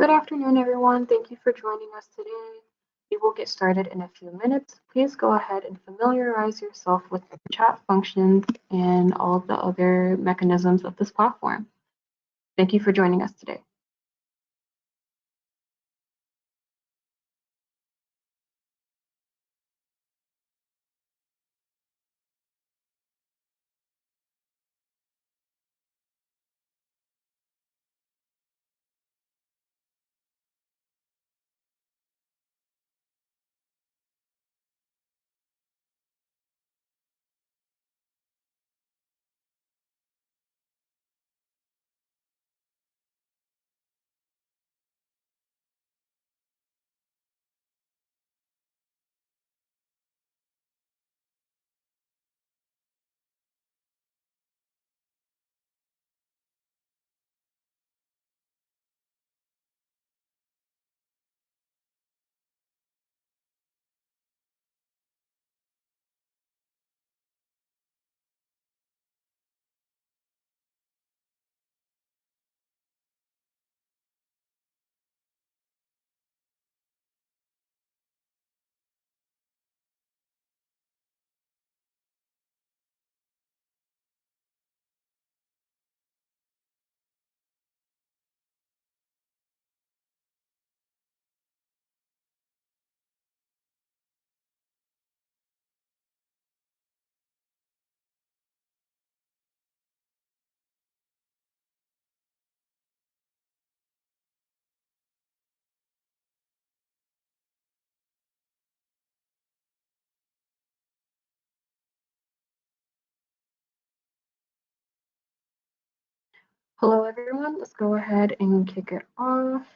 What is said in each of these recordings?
Good afternoon, everyone. Thank you for joining us today. We will get started in a few minutes. Please go ahead and familiarize yourself with the chat functions and all of the other mechanisms of this platform. Thank you for joining us today. Hello, everyone. Let's go ahead and kick it off.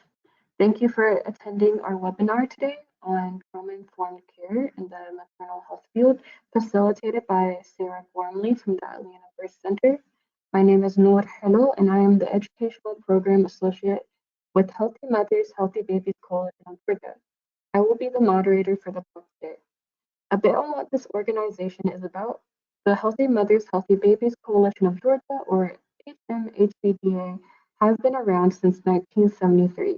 Thank you for attending our webinar today on trauma-informed care in the maternal health field, facilitated by Sarah Gormley from the Atlanta Birth Center. My name is Noor Hello, and I am the Educational Program Associate with Healthy Mothers, Healthy Babies Coalition of Georgia. I will be the moderator for the talk today. A bit on what this organization is about. The Healthy Mothers, Healthy Babies Coalition of Georgia, or HMHBGA, has been around since 1973.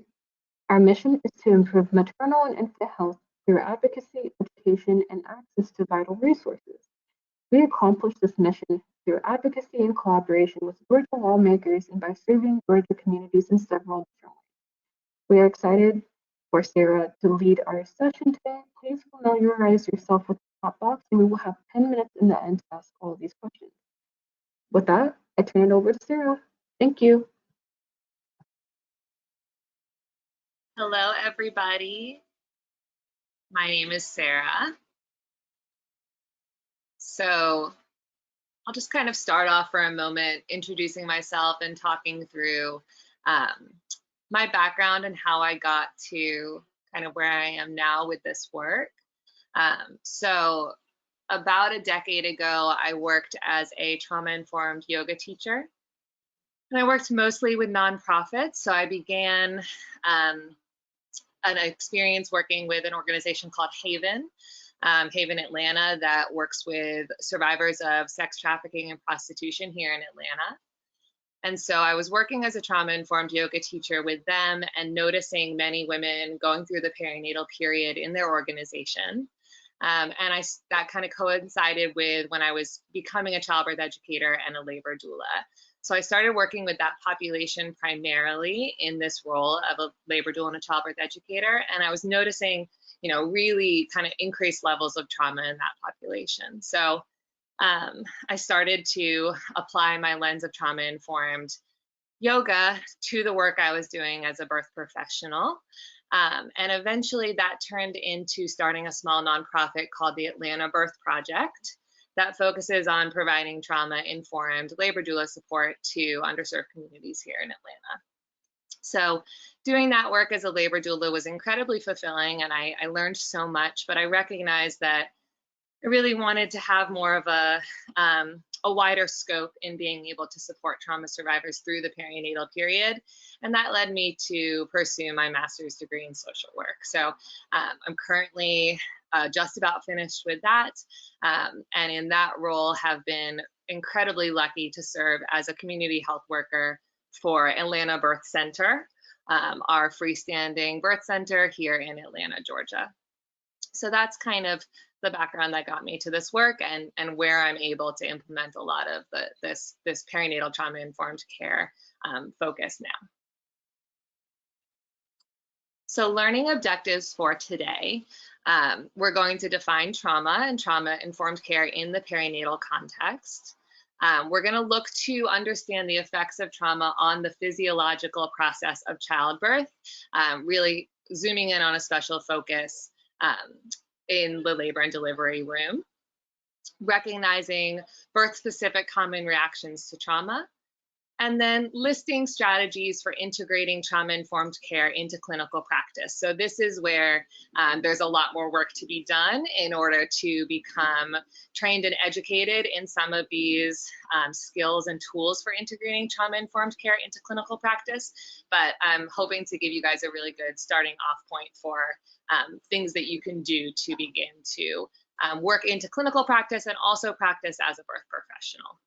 Our mission is to improve maternal and infant health through advocacy, education, and access to vital resources. We accomplish this mission through advocacy and collaboration with Georgia lawmakers and by serving Georgia communities in several different ways. We are excited for Sarah to lead our session today. Please familiarize yourself with the chat box, and we will have 10 minutes in the end to ask all of these questions. With that, I turn it over to Sarah. Thank you. Hello, everybody. My name is Sarah. So I'll just kind of start off for a moment introducing myself and talking through my background and how I got to kind of where I am now with this work. So about a decade ago, I worked as a trauma-informed yoga teacher. And I worked mostly with nonprofits. So I began an experience working with an organization called Haven Atlanta, that works with survivors of sex trafficking and prostitution here in Atlanta. And so I was working as a trauma-informed yoga teacher with them and noticing many women going through the perinatal period in their organization. And that kind of coincided with when I was becoming a childbirth educator and a labor doula. So I started working with that population primarily in this role of a labor doula and a childbirth educator. And I was noticing, really kind of increased levels of trauma in that population. So I started to apply my lens of trauma-informed yoga to the work I was doing as a birth professional. And eventually that turned into starting a small nonprofit called the Atlanta Birth Project that focuses on providing trauma-informed labor doula support to underserved communities here in Atlanta. So doing that work as a labor doula was incredibly fulfilling, and I learned so much, but I recognized that I really wanted to have more of a wider scope in being able to support trauma survivors through the perinatal period. And that led me to pursue my master's degree in social work. So I'm currently just about finished with that. And in that role have been incredibly lucky to serve as a community health worker for Atlanta Birth Center, our freestanding birth center here in Atlanta, Georgia. So that's kind of the background that got me to this work and where I'm able to implement a lot of this perinatal trauma-informed care focus now. So learning objectives for today, we're going to define trauma and trauma-informed care in the perinatal context. We're going to look to understand the effects of trauma on the physiological process of childbirth, really zooming in on a special focus in the labor and delivery room, recognizing birth-specific common reactions to trauma, and then listing strategies for integrating trauma-informed care into clinical practice. So this is where there's a lot more work to be done in order to become trained and educated in some of these skills and tools for integrating trauma-informed care into clinical practice. But I'm hoping to give you guys a really good starting off point for things that you can do to begin to work into clinical practice and also practice as a birth professional.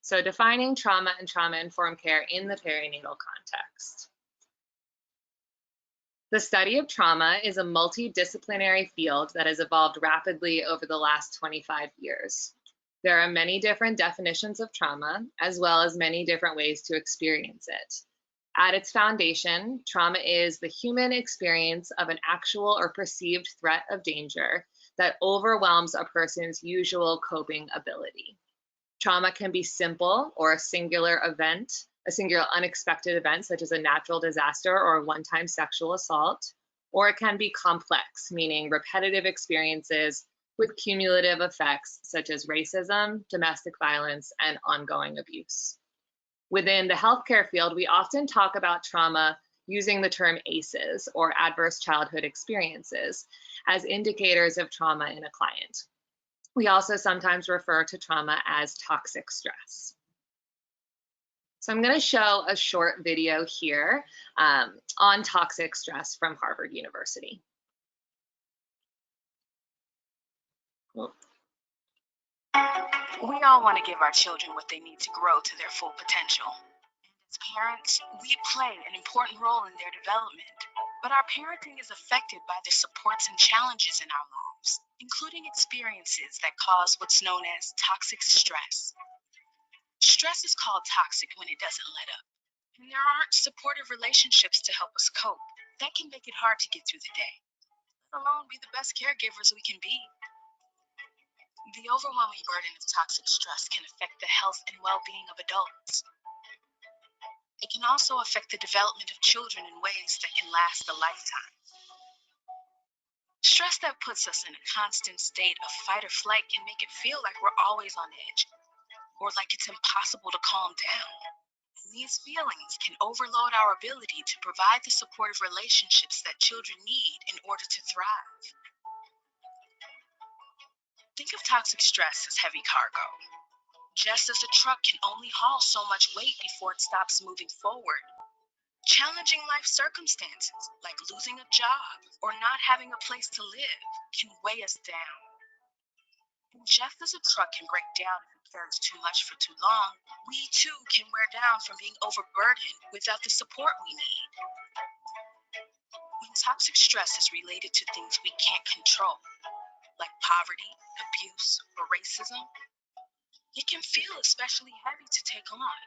So defining trauma and trauma-informed care in the perinatal context. The study of trauma is a multidisciplinary field that has evolved rapidly over the last 25 years. There are many different definitions of trauma, as well as many different ways to experience it. At its foundation, trauma is the human experience of an actual or perceived threat of danger that overwhelms a person's usual coping ability. Trauma can be simple or a singular event, a singular unexpected event, such as a natural disaster or a one-time sexual assault, or it can be complex, meaning repetitive experiences with cumulative effects, such as racism, domestic violence, and ongoing abuse. Within the healthcare field, we often talk about trauma using the term ACEs, or adverse childhood experiences, as indicators of trauma in a client. We also sometimes refer to trauma as toxic stress. So I'm going to show a short video here on toxic stress from Harvard University. We all want to give our children what they need to grow to their full potential. As parents, we play an important role in their development, but our parenting is affected by the supports and challenges in our lives, including experiences that cause what's known as toxic stress. Stress is called toxic when it doesn't let up, and there aren't supportive relationships to help us cope. That can make it hard to get through the day, let alone be the best caregivers we can be. The overwhelming burden of toxic stress can affect the health and well-being of adults. It can also affect the development of children in ways that can last a lifetime. Stress that puts us in a constant state of fight or flight can make it feel like we're always on edge, or like it's impossible to calm down. And these feelings can overload our ability to provide the supportive relationships that children need in order to thrive. Think of toxic stress as heavy cargo. Just as a truck can only haul so much weight before it stops moving forward, challenging life circumstances, like losing a job or not having a place to live, can weigh us down. And just as a truck can break down if it carries too much for too long, we too can wear down from being overburdened without the support we need. When toxic stress is related to things we can't control, like poverty, abuse, or racism, it can feel especially heavy to take on.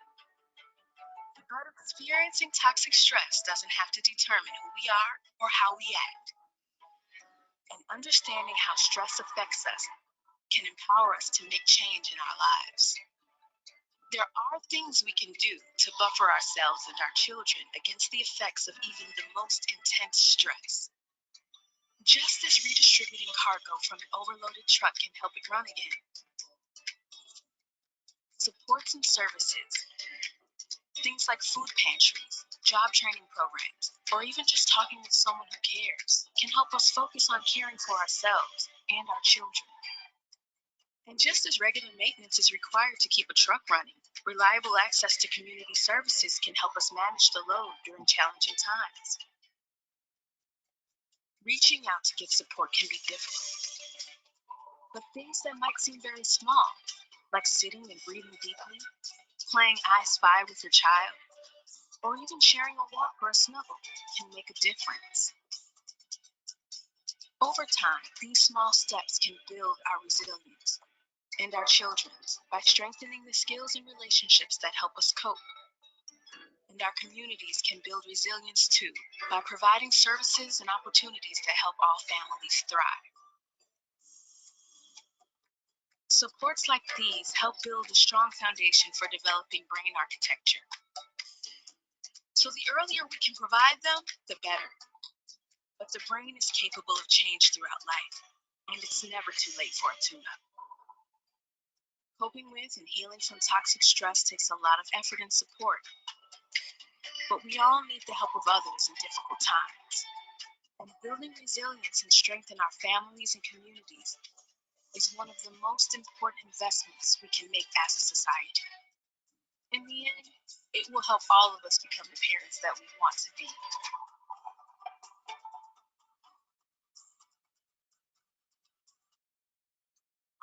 But experiencing toxic stress doesn't have to determine who we are or how we act. And understanding how stress affects us can empower us to make change in our lives. There are things we can do to buffer ourselves and our children against the effects of even the most intense stress. Just as redistributing cargo from an overloaded truck can help it run again, supports and services, things like food pantries, job training programs, or even just talking with someone who cares, can help us focus on caring for ourselves and our children. And just as regular maintenance is required to keep a truck running, reliable access to community services can help us manage the load during challenging times. Reaching out to get support can be difficult, but things that might seem very small, like sitting and breathing deeply, playing I Spy with your child, or even sharing a walk or a snuggle can make a difference. Over time, these small steps can build our resilience and our children's by strengthening the skills and relationships that help us cope. And our communities can build resilience too by providing services and opportunities to help all families thrive. Supports like these help build a strong foundation for developing brain architecture. So the earlier we can provide them, the better. But the brain is capable of change throughout life, and it's never too late for a tune-up. Coping with and healing from toxic stress takes a lot of effort and support, but we all need the help of others in difficult times. And building resilience and strength in our families and communities is one of the most important investments we can make as a society. In the end, it will help all of us become the parents that we want to be.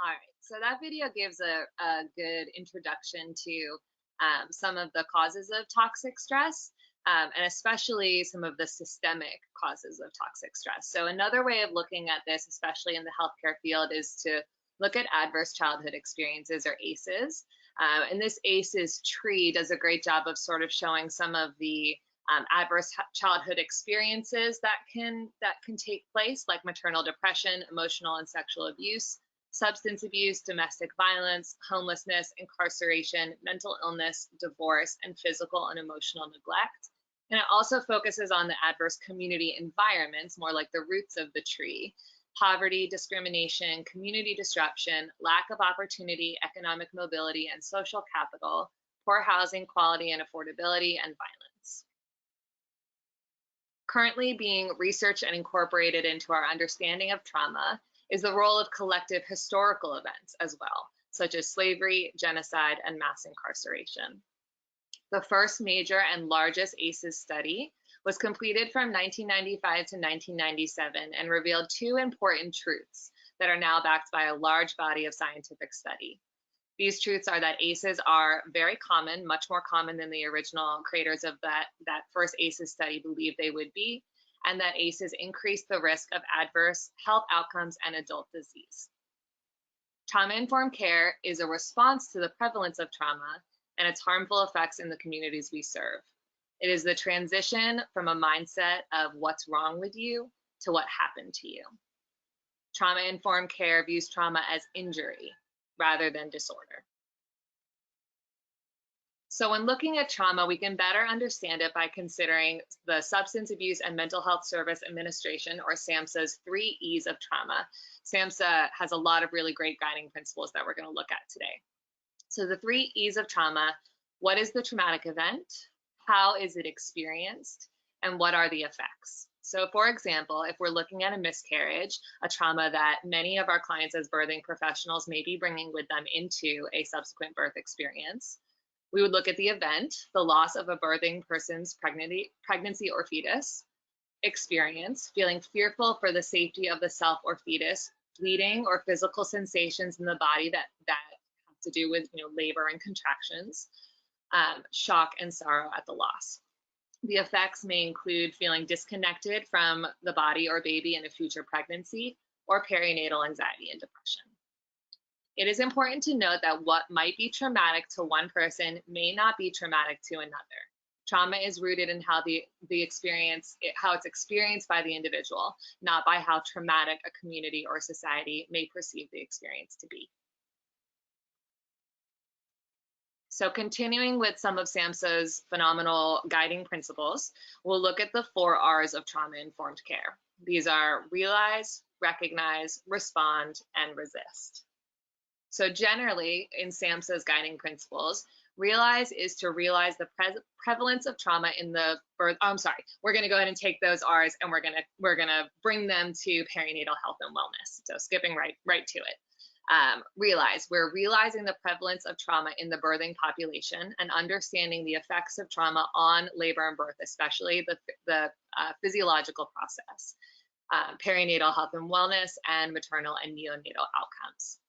All right, so that video gives a good introduction to some of the causes of toxic stress, and especially some of the systemic causes of toxic stress. So another way of looking at this, especially in the healthcare field, is to look at adverse childhood experiences, or ACEs. And this ACEs tree does a great job of sort of showing some of the adverse childhood experiences that can take place, like maternal depression, emotional and sexual abuse, substance abuse, domestic violence, homelessness, incarceration, mental illness, divorce, and physical and emotional neglect. And it also focuses on the adverse community environments, more like the roots of the tree: poverty, discrimination, community disruption, lack of opportunity, economic mobility, and social capital, poor housing quality and affordability, and violence. Currently being researched and incorporated into our understanding of trauma is the role of collective historical events as well, such as slavery, genocide, and mass incarceration. The first major and largest ACEs study was completed from 1995 to 1997 and revealed two important truths that are now backed by a large body of scientific study. These truths are that ACEs are very common, much more common than the original creators of that first ACEs study believed they would be, and that ACEs increase the risk of adverse health outcomes and adult disease. Trauma-informed care is a response to the prevalence of trauma and its harmful effects in the communities we serve. It is the transition from a mindset of what's wrong with you to what happened to you. Trauma-informed care views trauma as injury rather than disorder. So when looking at trauma, we can better understand it by considering the Substance Abuse and Mental Health Service Administration, or SAMHSA's 3 E's of trauma. SAMHSA has a lot of really great guiding principles that we're going to look at today. So the 3 E's of trauma: what is the traumatic event? How is it experienced? And what are the effects? So for example, if we're looking at a miscarriage, a trauma that many of our clients as birthing professionals may be bringing with them into a subsequent birth experience, we would look at the event, the loss of a birthing person's pregnancy or fetus, experience, feeling fearful for the safety of the self or fetus, bleeding or physical sensations in the body that have to do with labor and contractions, shock and sorrow at the loss. The effects may include feeling disconnected from the body or baby in a future pregnancy, or perinatal anxiety and depression. It is important to note that what might be traumatic to one person may not be traumatic to another. Trauma is rooted in how how it's experienced by the individual, not by how traumatic a community or society may perceive the experience to be. So continuing with some of SAMHSA's phenomenal guiding principles, we'll look at the 4 R's of trauma-informed care. These are realize, recognize, respond, and resist. So generally, in SAMHSA's guiding principles, realize is to realize the prevalence of trauma in the birth. Oh, I'm sorry. We're going to go ahead and take those R's and we're gonna bring them to perinatal health and wellness. So skipping right to it. Realize, we're realizing the prevalence of trauma in the birthing population and understanding the effects of trauma on labor and birth, especially the physiological process, perinatal health and wellness, and maternal and neonatal outcomes.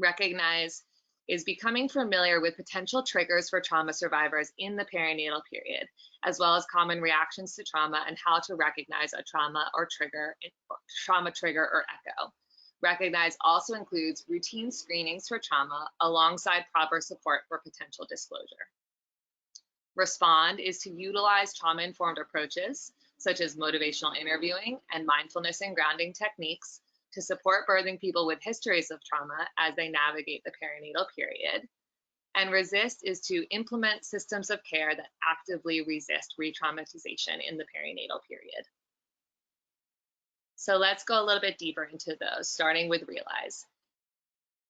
Recognize is becoming familiar with potential triggers for trauma survivors in the perinatal period, as well as common reactions to trauma and how to recognize a trauma trigger or echo. Recognize also includes routine screenings for trauma alongside proper support for potential disclosure. Respond is to utilize trauma-informed approaches, such as motivational interviewing and mindfulness and grounding techniques to support birthing people with histories of trauma as they navigate the perinatal period. And resist is to implement systems of care that actively resist re-traumatization in the perinatal period. So let's go a little bit deeper into those, starting with realize.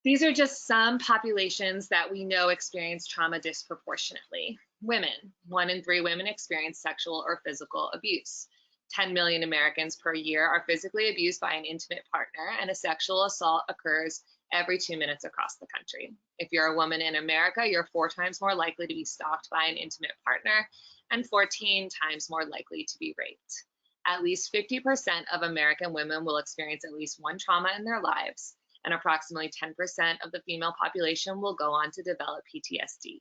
These are just some populations that we know experience trauma disproportionately. Women, 1 in 3 women experience sexual or physical abuse. 10 million Americans per year are physically abused by an intimate partner, and a sexual assault occurs every 2 minutes across the country. If you're a woman in America, you're 4 times more likely to be stalked by an intimate partner and 14 times more likely to be raped. At least 50% of American women will experience at least one trauma in their lives, and approximately 10% of the female population will go on to develop PTSD.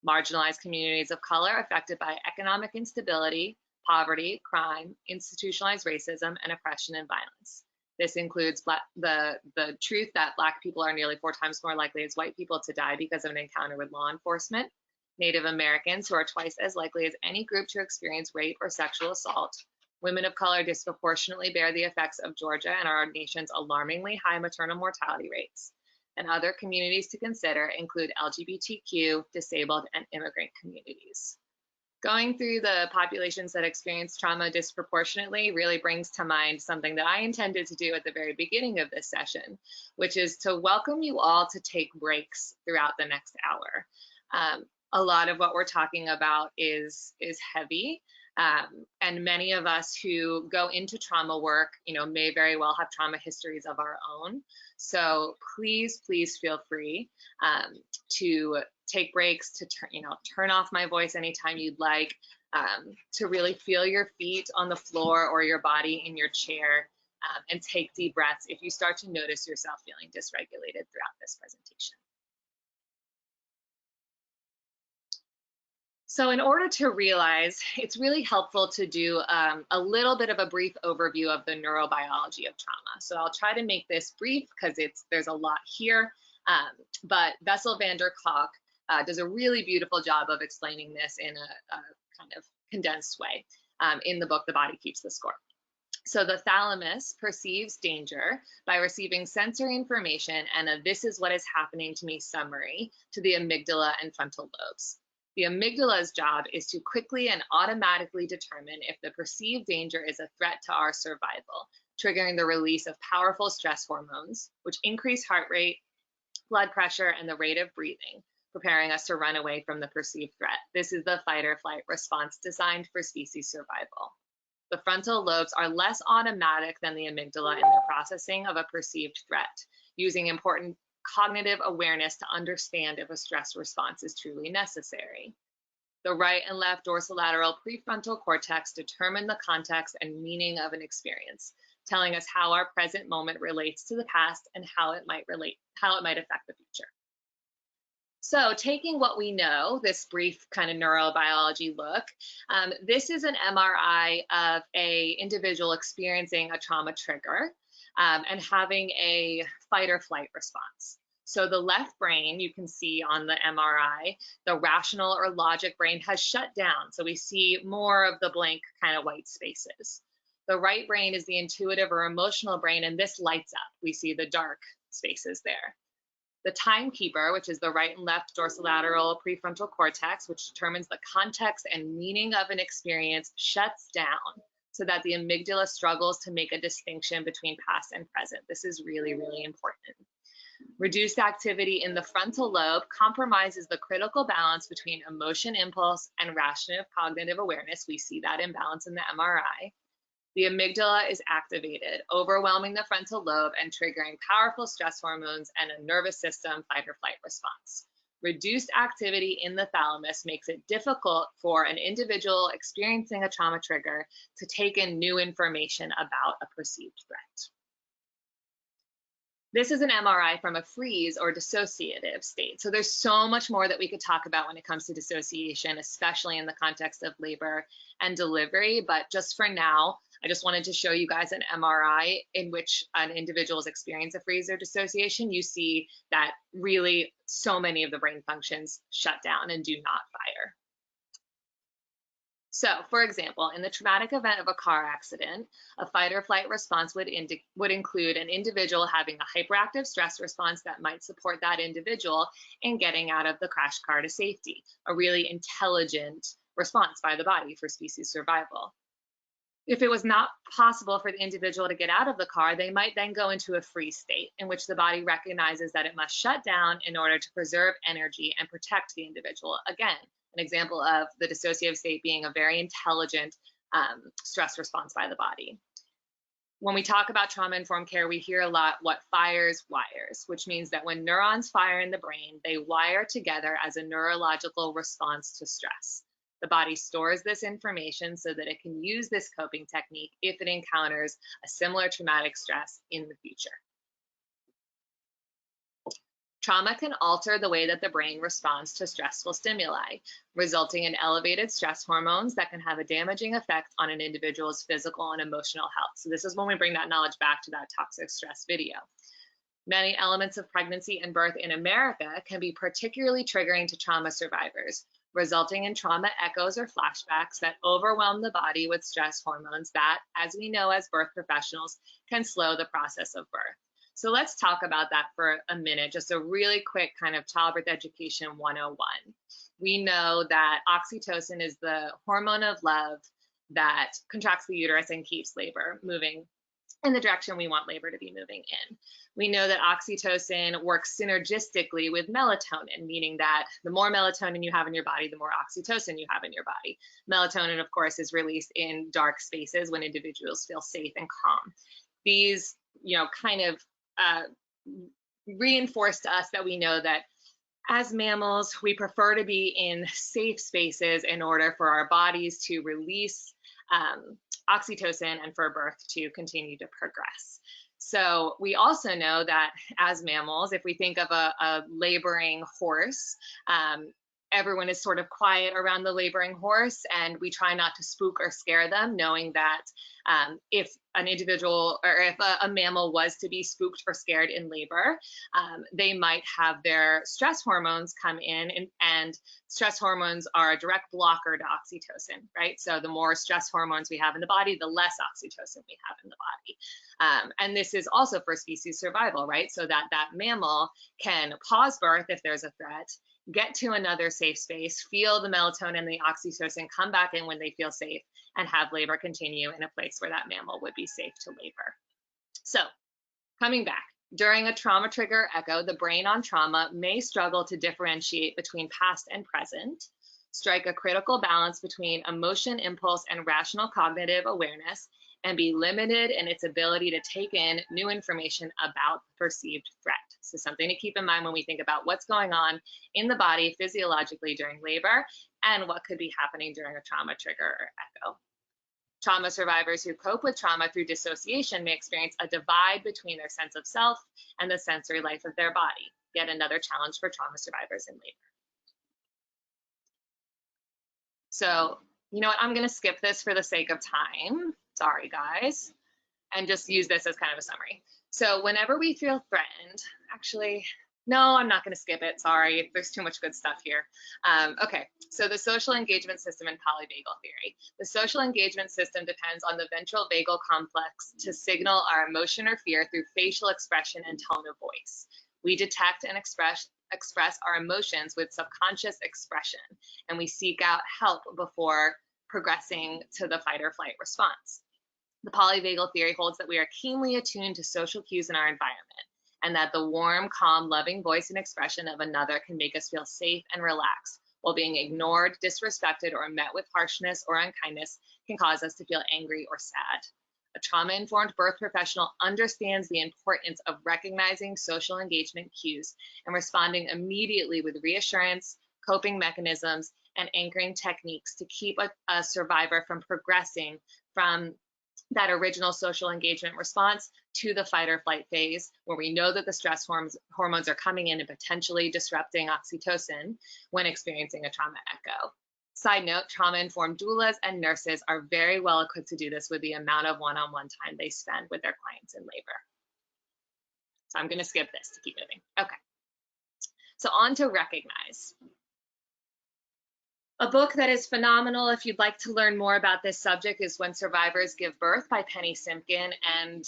Marginalized communities of color affected by economic instability, poverty, crime, institutionalized racism, and oppression and violence. This includes the truth that Black people are nearly 4 times more likely as white people to die because of an encounter with law enforcement, Native Americans, who are twice as likely as any group to experience rape or sexual assault. Women of color disproportionately bear the effects of Georgia and our nation's alarmingly high maternal mortality rates. And other communities to consider include LGBTQ, disabled, and immigrant communities. Going through the populations that experience trauma disproportionately really brings to mind something that I intended to do at the very beginning of this session, which is to welcome you all to take breaks throughout the next hour. A lot of what we're talking about is heavy. And many of us who go into trauma work, may very well have trauma histories of our own. So please feel free to take breaks, to turn off my voice anytime you'd like, to really feel your feet on the floor or your body in your chair, and take deep breaths if you start to notice yourself feeling dysregulated throughout this presentation. So in order to realize, it's really helpful to do a little bit of a brief overview of the neurobiology of trauma. So I'll try to make this brief because there's a lot here, but Bessel van der Kolk does a really beautiful job of explaining this in a kind of condensed way in the book, The Body Keeps the Score. So the thalamus perceives danger by receiving sensory information and a "this is what is happening to me" summary to the amygdala and frontal lobes. The amygdala's job is to quickly and automatically determine if the perceived danger is a threat to our survival, triggering the release of powerful stress hormones, which increase heart rate, blood pressure, and the rate of breathing, preparing us to run away from the perceived threat. This is the fight or flight response designed for species survival. The frontal lobes are less automatic than the amygdala in their processing of a perceived threat, using important cognitive awareness to understand if a stress response is truly necessary. The right and left dorsolateral prefrontal cortex determine the context and meaning of an experience, telling us how our present moment relates to the past and how it might affect the future. So taking what we know, this brief kind of neurobiology look, this is an MRI of an individual experiencing a trauma trigger and having a fight or flight response. So the left brain, you can see on the MRI, the rational or logic brain has shut down. So we see more of the blank kind of white spaces. The right brain is the intuitive or emotional brain, and this lights up. We see the dark spaces there. The timekeeper, which is the right and left dorsolateral prefrontal cortex, which determines the context and meaning of an experience, shuts down so that the amygdala struggles to make a distinction between past and present. This is really, really important. Reduced activity in the frontal lobe compromises the critical balance between emotion impulse and rational cognitive awareness. We see that imbalance in the MRI. The amygdala is activated, overwhelming the frontal lobe and triggering powerful stress hormones and a nervous system fight or flight response. Reduced activity in the thalamus makes it difficult for an individual experiencing a trauma trigger to take in new information about a perceived threat. This is an MRI from a freeze or dissociative state. So there's so much more that we could talk about when it comes to dissociation, especially in the context of labor and delivery. But just for now, I just wanted to show you guys an MRI in which an individual's experience of freeze or dissociation. You see that really so many of the brain functions shut down and do not fire. So, for example, in the traumatic event of a car accident, a fight or flight response would include an individual having a hyperactive stress response that might support that individual in getting out of the crash car to safety, a really intelligent response by the body for species survival. If it was not possible for the individual to get out of the car, they might then go into a freeze state in which the body recognizes that it must shut down in order to preserve energy and protect the individual. Again, an example of the dissociative state being a very intelligent stress response by the body. When we talk about trauma-informed care, we hear a lot what fires wires, which means that when neurons fire in the brain, they wire together as a neurological response to stress. The body stores this information so that it can use this coping technique if it encounters a similar traumatic stress in the future. Trauma can alter the way that the brain responds to stressful stimuli, resulting in elevated stress hormones that can have a damaging effect on an individual's physical and emotional health. So this is when we bring that knowledge back to that toxic stress video. Many elements of pregnancy and birth in America can be particularly triggering to trauma survivors, resulting in trauma echoes or flashbacks that overwhelm the body with stress hormones that, as we know as birth professionals, can slow the process of birth. So let's talk about that for a minute, just a really quick kind of childbirth education 101. We know that oxytocin is the hormone of love that contracts the uterus and keeps labor moving in the direction we want labor to be moving in. We know that oxytocin works synergistically with melatonin, meaning that the more melatonin you have in your body, the more oxytocin you have in your body. Melatonin, of course, is released in dark spaces when individuals feel safe and calm. These, kind of reinforce to us that we know that as mammals, we prefer to be in safe spaces in order for our bodies to release oxytocin and for birth to continue to progress. So we also know that as mammals, if we think of a laboring horse, everyone is sort of quiet around the laboring horse, and we try not to spook or scare them, knowing that if an individual or if a mammal was to be spooked or scared in labor, they might have their stress hormones come in, and stress hormones are a direct blocker to oxytocin, right? So the more stress hormones we have in the body, the less oxytocin we have in the body. And this is also for species survival, right? So that mammal can pause birth if there's a threat, get to another safe space, feel the melatonin and the oxytocin come back in when they feel safe, and have labor continue in a place where that mammal would be safe to labor. So coming back, during a trauma trigger echo, the brain on trauma may struggle to differentiate between past and present, strike a critical balance between emotion, impulse, and rational cognitive awareness, and be limited in its ability to take in new information about the perceived threat. So something to keep in mind when we think about what's going on in the body physiologically during labor and what could be happening during a trauma trigger or echo. Trauma survivors who cope with trauma through dissociation may experience a divide between their sense of self and the sensory life of their body. Yet another challenge for trauma survivors in labor. So, you know what, I'm gonna skip this for the sake of time. Sorry, guys. And just use this as kind of a summary. So whenever we feel threatened, actually, no, I'm not going to skip it. Sorry, there's too much good stuff here. Okay, so the social engagement system and polyvagal theory. The social engagement system depends on the ventral vagal complex to signal our emotion or fear through facial expression and tone of voice. We detect and express our emotions with subconscious expression, and we seek out help before progressing to the fight or flight response. The polyvagal theory holds that we are keenly attuned to social cues in our environment, and that the warm, calm, loving voice and expression of another can make us feel safe and relaxed, while being ignored, disrespected, or met with harshness or unkindness can cause us to feel angry or sad. A trauma-informed birth professional understands the importance of recognizing social engagement cues and responding immediately with reassurance, coping mechanisms, and anchoring techniques to keep a survivor from progressing from that original social engagement response to the fight or flight phase, where we know that the stress hormones are coming in and potentially disrupting oxytocin when experiencing a trauma echo. Side note, trauma-informed doulas and nurses are very well equipped to do this with the amount of one-on-one time they spend with their clients in labor. So I'm going to skip this to keep moving. Okay. So on to Recognize. A book that is phenomenal if you'd like to learn more about this subject is When Survivors Give Birth by Penny Simkin, and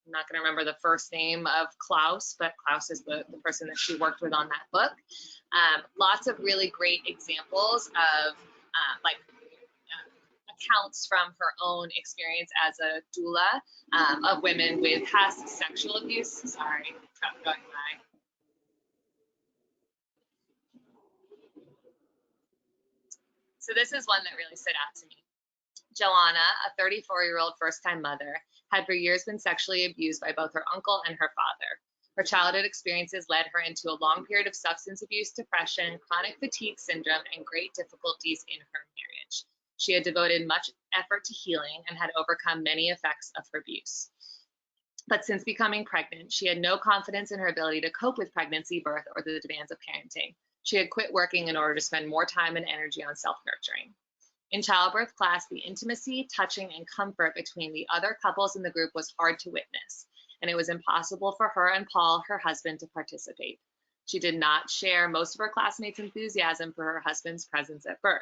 I'm not going to remember the first name of Klaus, but Klaus is the person that she worked with on that book. Lots of really great examples of accounts from her own experience as a doula of women with past sexual abuse. Sorry, truck going by. So this is one that really stood out to me. Joanna, a 34-year-old first-time mother, had for years been sexually abused by both her uncle and her father. Her childhood experiences led her into a long period of substance abuse, depression, chronic fatigue syndrome, and great difficulties in her marriage. She had devoted much effort to healing and had overcome many effects of her abuse. But since becoming pregnant, she had no confidence in her ability to cope with pregnancy, birth, or the demands of parenting. She had quit working in order to spend more time and energy on self-nurturing. In childbirth class, the intimacy, touching, and comfort between the other couples in the group was hard to witness, and it was impossible for her and Paul, her husband, to participate. She did not share most of her classmates' enthusiasm for her husband's presence at birth.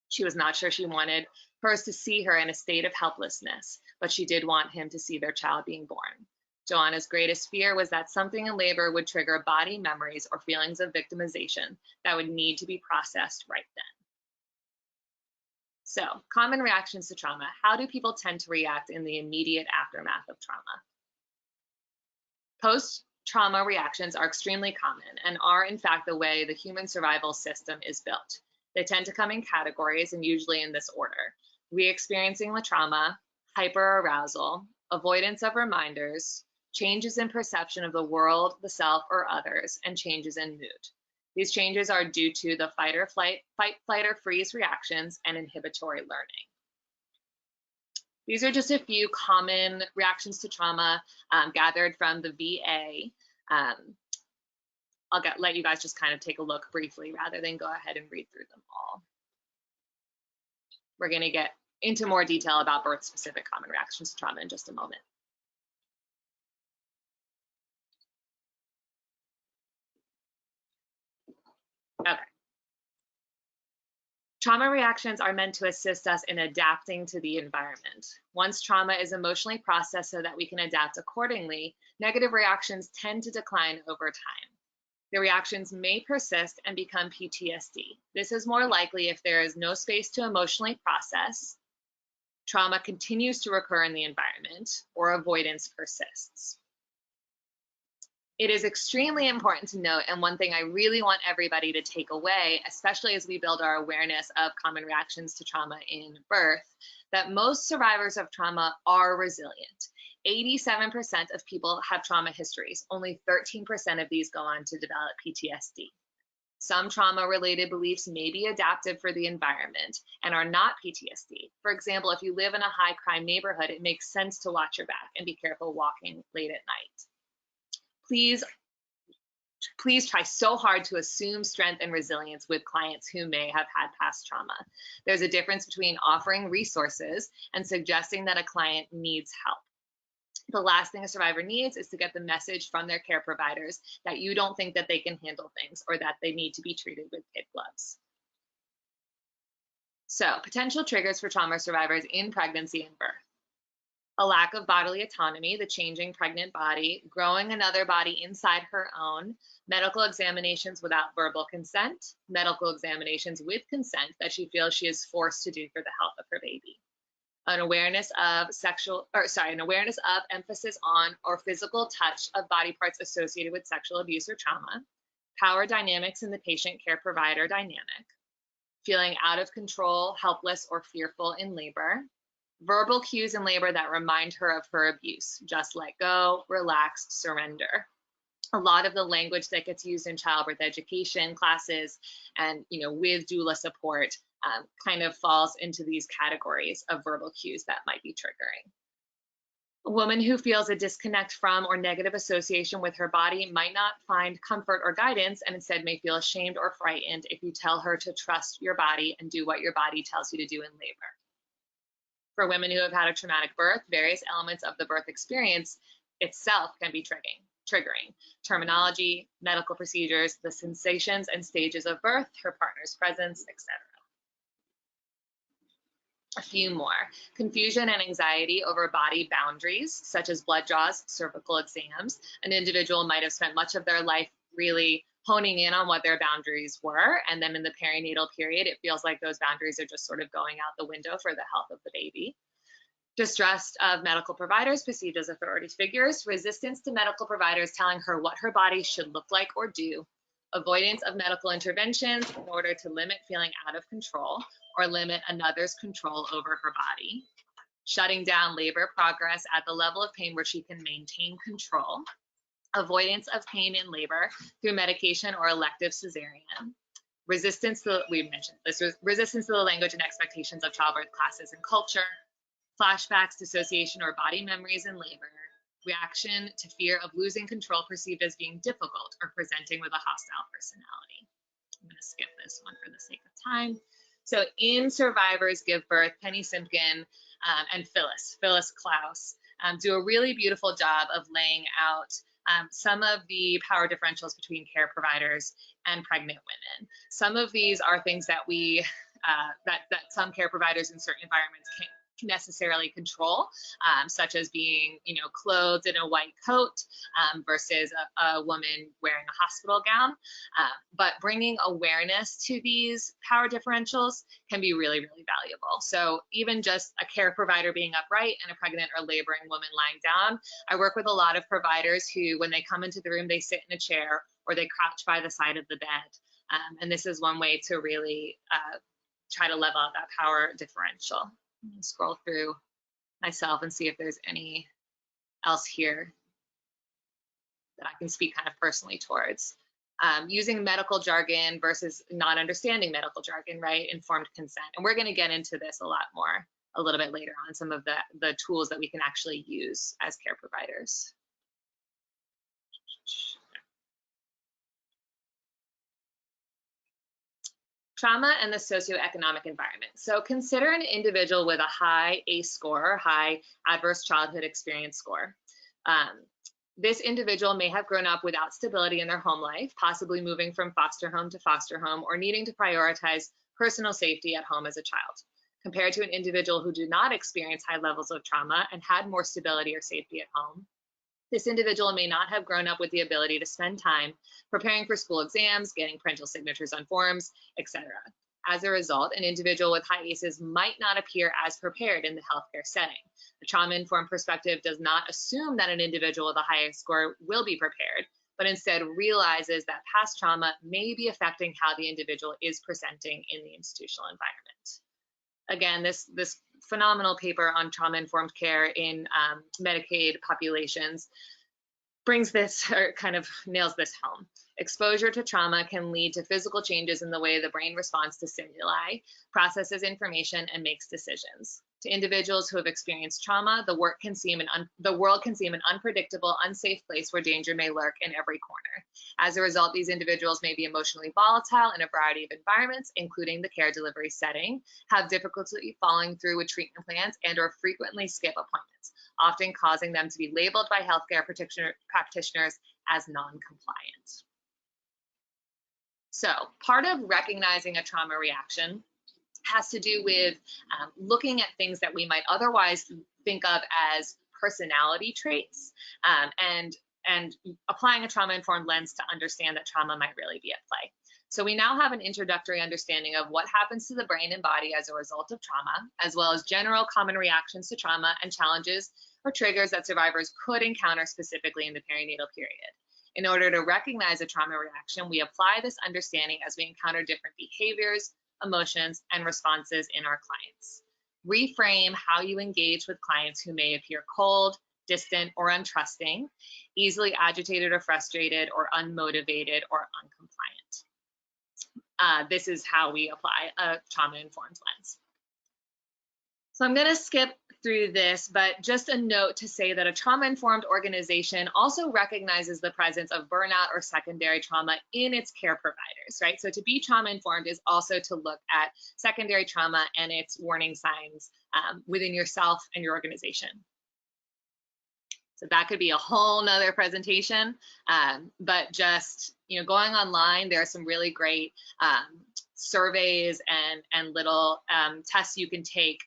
She was not sure she wanted hers to see her in a state of helplessness, but she did want him to see their child being born. Joanna's greatest fear was that something in labor would trigger body memories or feelings of victimization that would need to be processed right then. So, common reactions to trauma. How do people tend to react in the immediate aftermath of trauma? Post-trauma reactions are extremely common and are, in fact, the way the human survival system is built. They tend to come in categories and usually in this order: re-experiencing the trauma, hyperarousal, avoidance of reminders, changes in perception of the world, the self, or others, and changes in mood. These changes are due to the fight, flight, or freeze reactions and inhibitory learning. These are just a few common reactions to trauma gathered from the VA. I'll let you guys just kind of take a look briefly rather than go ahead and read through them all. We're going to get into more detail about birth-specific common reactions to trauma in just a moment. Okay. Trauma reactions are meant to assist us in adapting to the environment. Once trauma is emotionally processed so that we can adapt accordingly, negative reactions tend to decline over time. The reactions may persist and become PTSD. This is more likely if there is no space to emotionally process, trauma continues to recur in the environment, or avoidance persists. It is extremely important to note, and one thing I really want everybody to take away, especially as we build our awareness of common reactions to trauma in birth, that most survivors of trauma are resilient. 87% of people have trauma histories. Only 13% of these go on to develop PTSD. Some trauma-related beliefs may be adaptive for the environment and are not PTSD. For example, if you live in a high-crime neighborhood, it makes sense to watch your back and be careful walking late at night. Please try so hard to assume strength and resilience with clients who may have had past trauma. There's a difference between offering resources and suggesting that a client needs help. The last thing a survivor needs is to get the message from their care providers that you don't think that they can handle things or that they need to be treated with kid gloves. So, potential triggers for trauma survivors in pregnancy and birth. A lack of bodily autonomy, the changing pregnant body, growing another body inside her own, medical examinations without verbal consent, medical examinations with consent that she feels she is forced to do for the health of her baby. An awareness of emphasis on or physical touch of body parts associated with sexual abuse or trauma, power dynamics in the patient-care provider dynamic, feeling out of control, helpless, or fearful in labor, verbal cues in labor that remind her of her abuse, just let go, relax, surrender. A lot of the language that gets used in childbirth education classes and with doula support kind of falls into these categories of verbal cues that might be triggering. A woman who feels a disconnect from or negative association with her body might not find comfort or guidance, and instead may feel ashamed or frightened if you tell her to trust your body and do what your body tells you to do in labor. For women who have had a traumatic birth, various elements of the birth experience itself can be triggering. Terminology, medical procedures, the sensations and stages of birth, her partner's presence, etc. A few more. Confusion and anxiety over body boundaries, such as blood draws, cervical exams. An individual might have spent much of their life really honing in on what their boundaries were, and then in the perinatal period, it feels like those boundaries are just sort of going out the window for the health of the baby. Distrust of medical providers perceived as authority figures, resistance to medical providers telling her what her body should look like or do, avoidance of medical interventions in order to limit feeling out of control or limit another's control over her body, shutting down labor progress at the level of pain where she can maintain control, avoidance of pain in labor through medication or elective cesarean, resistance to, we mentioned this, resistance to the language and expectations of childbirth classes and culture, flashbacks, dissociation or body memories in labor, reaction to fear of losing control perceived as being difficult or presenting with a hostile personality. I'm going to skip this one for the sake of time. So in Survivors Give Birth, Penny Simkin and Phyllis Klaus do a really beautiful job of laying out some of the power differentials between care providers and pregnant women. Some of these are things that we that some care providers in certain environments can't necessarily control, such as being, clothed in a white coat versus a woman wearing a hospital gown. But bringing awareness to these power differentials can be really, really valuable. So even just a care provider being upright and a pregnant or laboring woman lying down, I work with a lot of providers who, when they come into the room, they sit in a chair or they crouch by the side of the bed. And this is one way to really try to level out that power differential. Scroll through myself and see if there's any else here that I can speak kind of personally towards. Using medical jargon versus not understanding medical jargon, right? Informed consent. And we're going to get into this a lot more a little bit later on, some of the tools that we can actually use as care providers. Trauma and the socioeconomic environment. So consider an individual with a high ACE score, high adverse childhood experience score. This individual may have grown up without stability in their home life, possibly moving from foster home to foster home or needing to prioritize personal safety at home as a child, compared to an individual who did not experience high levels of trauma and had more stability or safety at home. This individual may not have grown up with the ability to spend time preparing for school exams, getting parental signatures on forms, etc. As a result, an individual with high ACEs might not appear as prepared in the healthcare setting. A trauma-informed perspective does not assume that an individual with a high ACE score will be prepared, but instead realizes that past trauma may be affecting how the individual is presenting in the institutional environment. Again, this phenomenal paper on trauma-informed care in Medicaid populations brings this, or kind of nails this home. Exposure to trauma can lead to physical changes in the way the brain responds to stimuli, processes information, and makes decisions. To individuals who have experienced trauma, the world can seem an unpredictable, unsafe place where danger may lurk in every corner. As a result, these individuals may be emotionally volatile in a variety of environments, including the care delivery setting, have difficulty following through with treatment plans, and/or frequently skip appointments, often causing them to be labeled by healthcare practitioners as non-compliant. So part of recognizing a trauma reaction has to do with looking at things that we might otherwise think of as personality traits and applying a trauma-informed lens to understand that trauma might really be at play. So we now have an introductory understanding of what happens to the brain and body as a result of trauma, as well as general common reactions to trauma and challenges or triggers that survivors could encounter specifically in the perinatal period. In order to recognize a trauma reaction, we apply this understanding as we encounter different behaviors, emotions, and responses in our clients. Reframe how you engage with clients who may appear cold, distant, or untrusting, easily agitated or frustrated, or unmotivated or uncompliant. This is how we apply a trauma-informed lens. So I'm going to skip through this, but just a note to say that a trauma-informed organization also recognizes the presence of burnout or secondary trauma in its care providers, right? So to be trauma-informed is also to look at secondary trauma and its warning signs within yourself and your organization. So that could be a whole nother presentation, but just, going online, there are some really great surveys and little tests you can take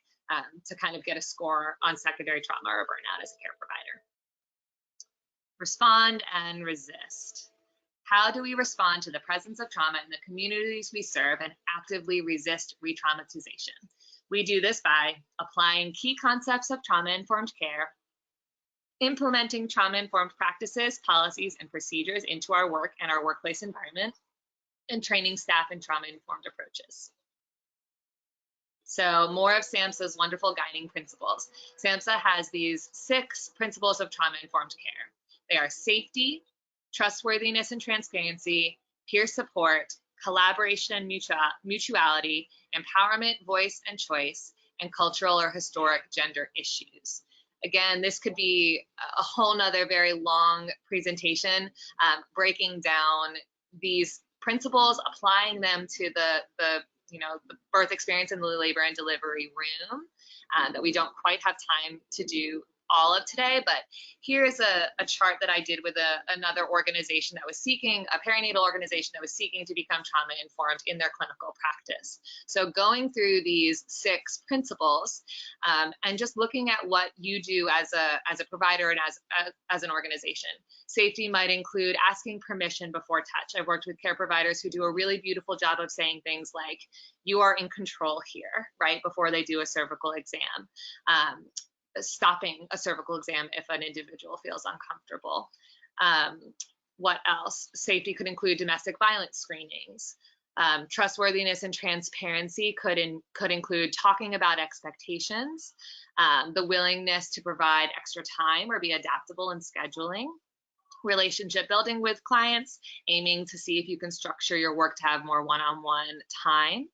to kind of get a score on secondary trauma or burnout as a care provider. Respond and resist. How do we respond to the presence of trauma in the communities we serve and actively resist re-traumatization? We do this by applying key concepts of trauma-informed care, implementing trauma-informed practices, policies, and procedures into our work and our workplace environment, and training staff in trauma-informed approaches. So more of SAMHSA's wonderful guiding principles. SAMHSA has these 6 principles of trauma-informed care. They are safety, trustworthiness and transparency, peer support, collaboration and mutuality, empowerment, voice and choice, and cultural or historic gender issues. Again, this could be a whole nother very long presentation, breaking down these principles, applying them to the birth experience in the labor and delivery room that we don't quite have time to do all of today, but here's a chart that I did with another organization that was seeking, a perinatal organization that was seeking to become trauma informed in their clinical practice. So going through these 6 principles and just looking at what you do as a provider and as an organization. Safety might include asking permission before touch. I've worked with care providers who do a really beautiful job of saying things like, you are in control here, right, before they do a cervical exam. Stopping a cervical exam if an individual feels uncomfortable. What else? Safety could include domestic violence screenings. Trustworthiness and transparency could include talking about expectations, the willingness to provide extra time or be adaptable in scheduling, relationship building with clients, aiming to see if you can structure your work to have more one-on-one time.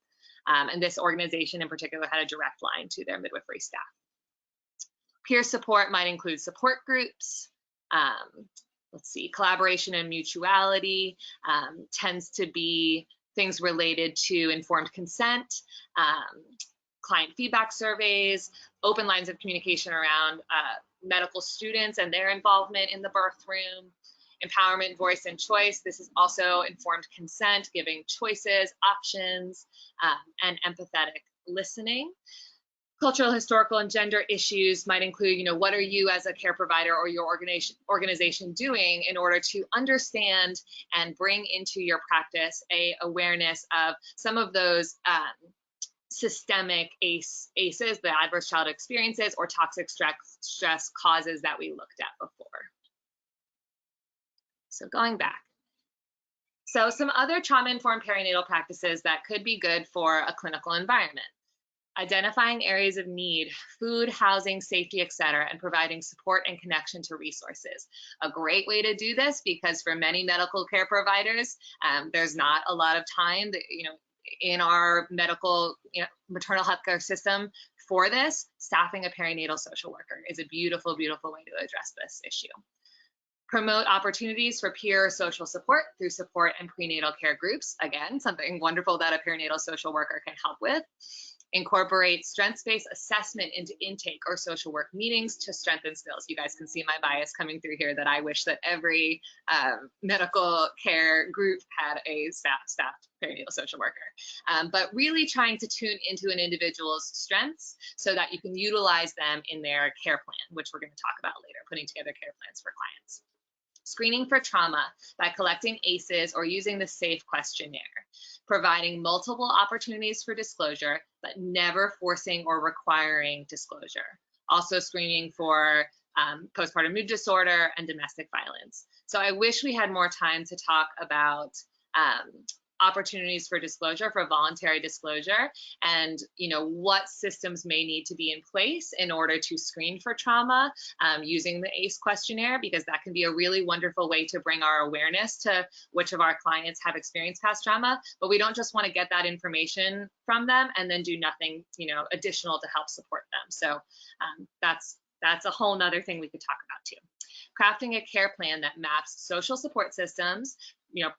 And this organization in particular had a direct line to their midwifery staff. Peer support might include support groups. Let's see, collaboration and mutuality tends to be things related to informed consent, client feedback surveys, open lines of communication around medical students and their involvement in the birth room, empowerment, voice, and choice. This is also informed consent, giving choices, options, and empathetic listening. Cultural, historical, and gender issues might include, what are you as a care provider or your organization doing in order to understand and bring into your practice a awareness of some of those systemic ACEs, the adverse childhood experiences, or toxic stress causes that we looked at before. So going back. So some other trauma-informed perinatal practices that could be good for a clinical environment. Identifying areas of need, food, housing, safety, etc., and providing support and connection to resources. A great way to do this, because for many medical care providers, there's not a lot of time that, in our medical, maternal health care system for this. Staffing a perinatal social worker is a beautiful, beautiful way to address this issue. Promote opportunities for peer social support through support and prenatal care groups. Again, something wonderful that a perinatal social worker can help with. Incorporate strengths-based assessment into intake or social work meetings to strengthen skills. You guys can see my bias coming through here that I wish that every medical care group had a staffed perinatal social worker. But really trying to tune into an individual's strengths so that you can utilize them in their care plan, which we're going to talk about later, putting together care plans for clients. Screening for trauma by collecting ACEs or using the SAFE questionnaire. Providing multiple opportunities for disclosure, but never forcing or requiring disclosure. Also screening for postpartum mood disorder and domestic violence. So I wish we had more time to talk about opportunities for disclosure, for voluntary disclosure, and what systems may need to be in place in order to screen for trauma using the ACE questionnaire, because that can be a really wonderful way to bring our awareness to which of our clients have experienced past trauma. But we don't just want to get that information from them and then do nothing additional to help support them. So that's a whole nother thing we could talk about too. Crafting a care plan that maps social support systems,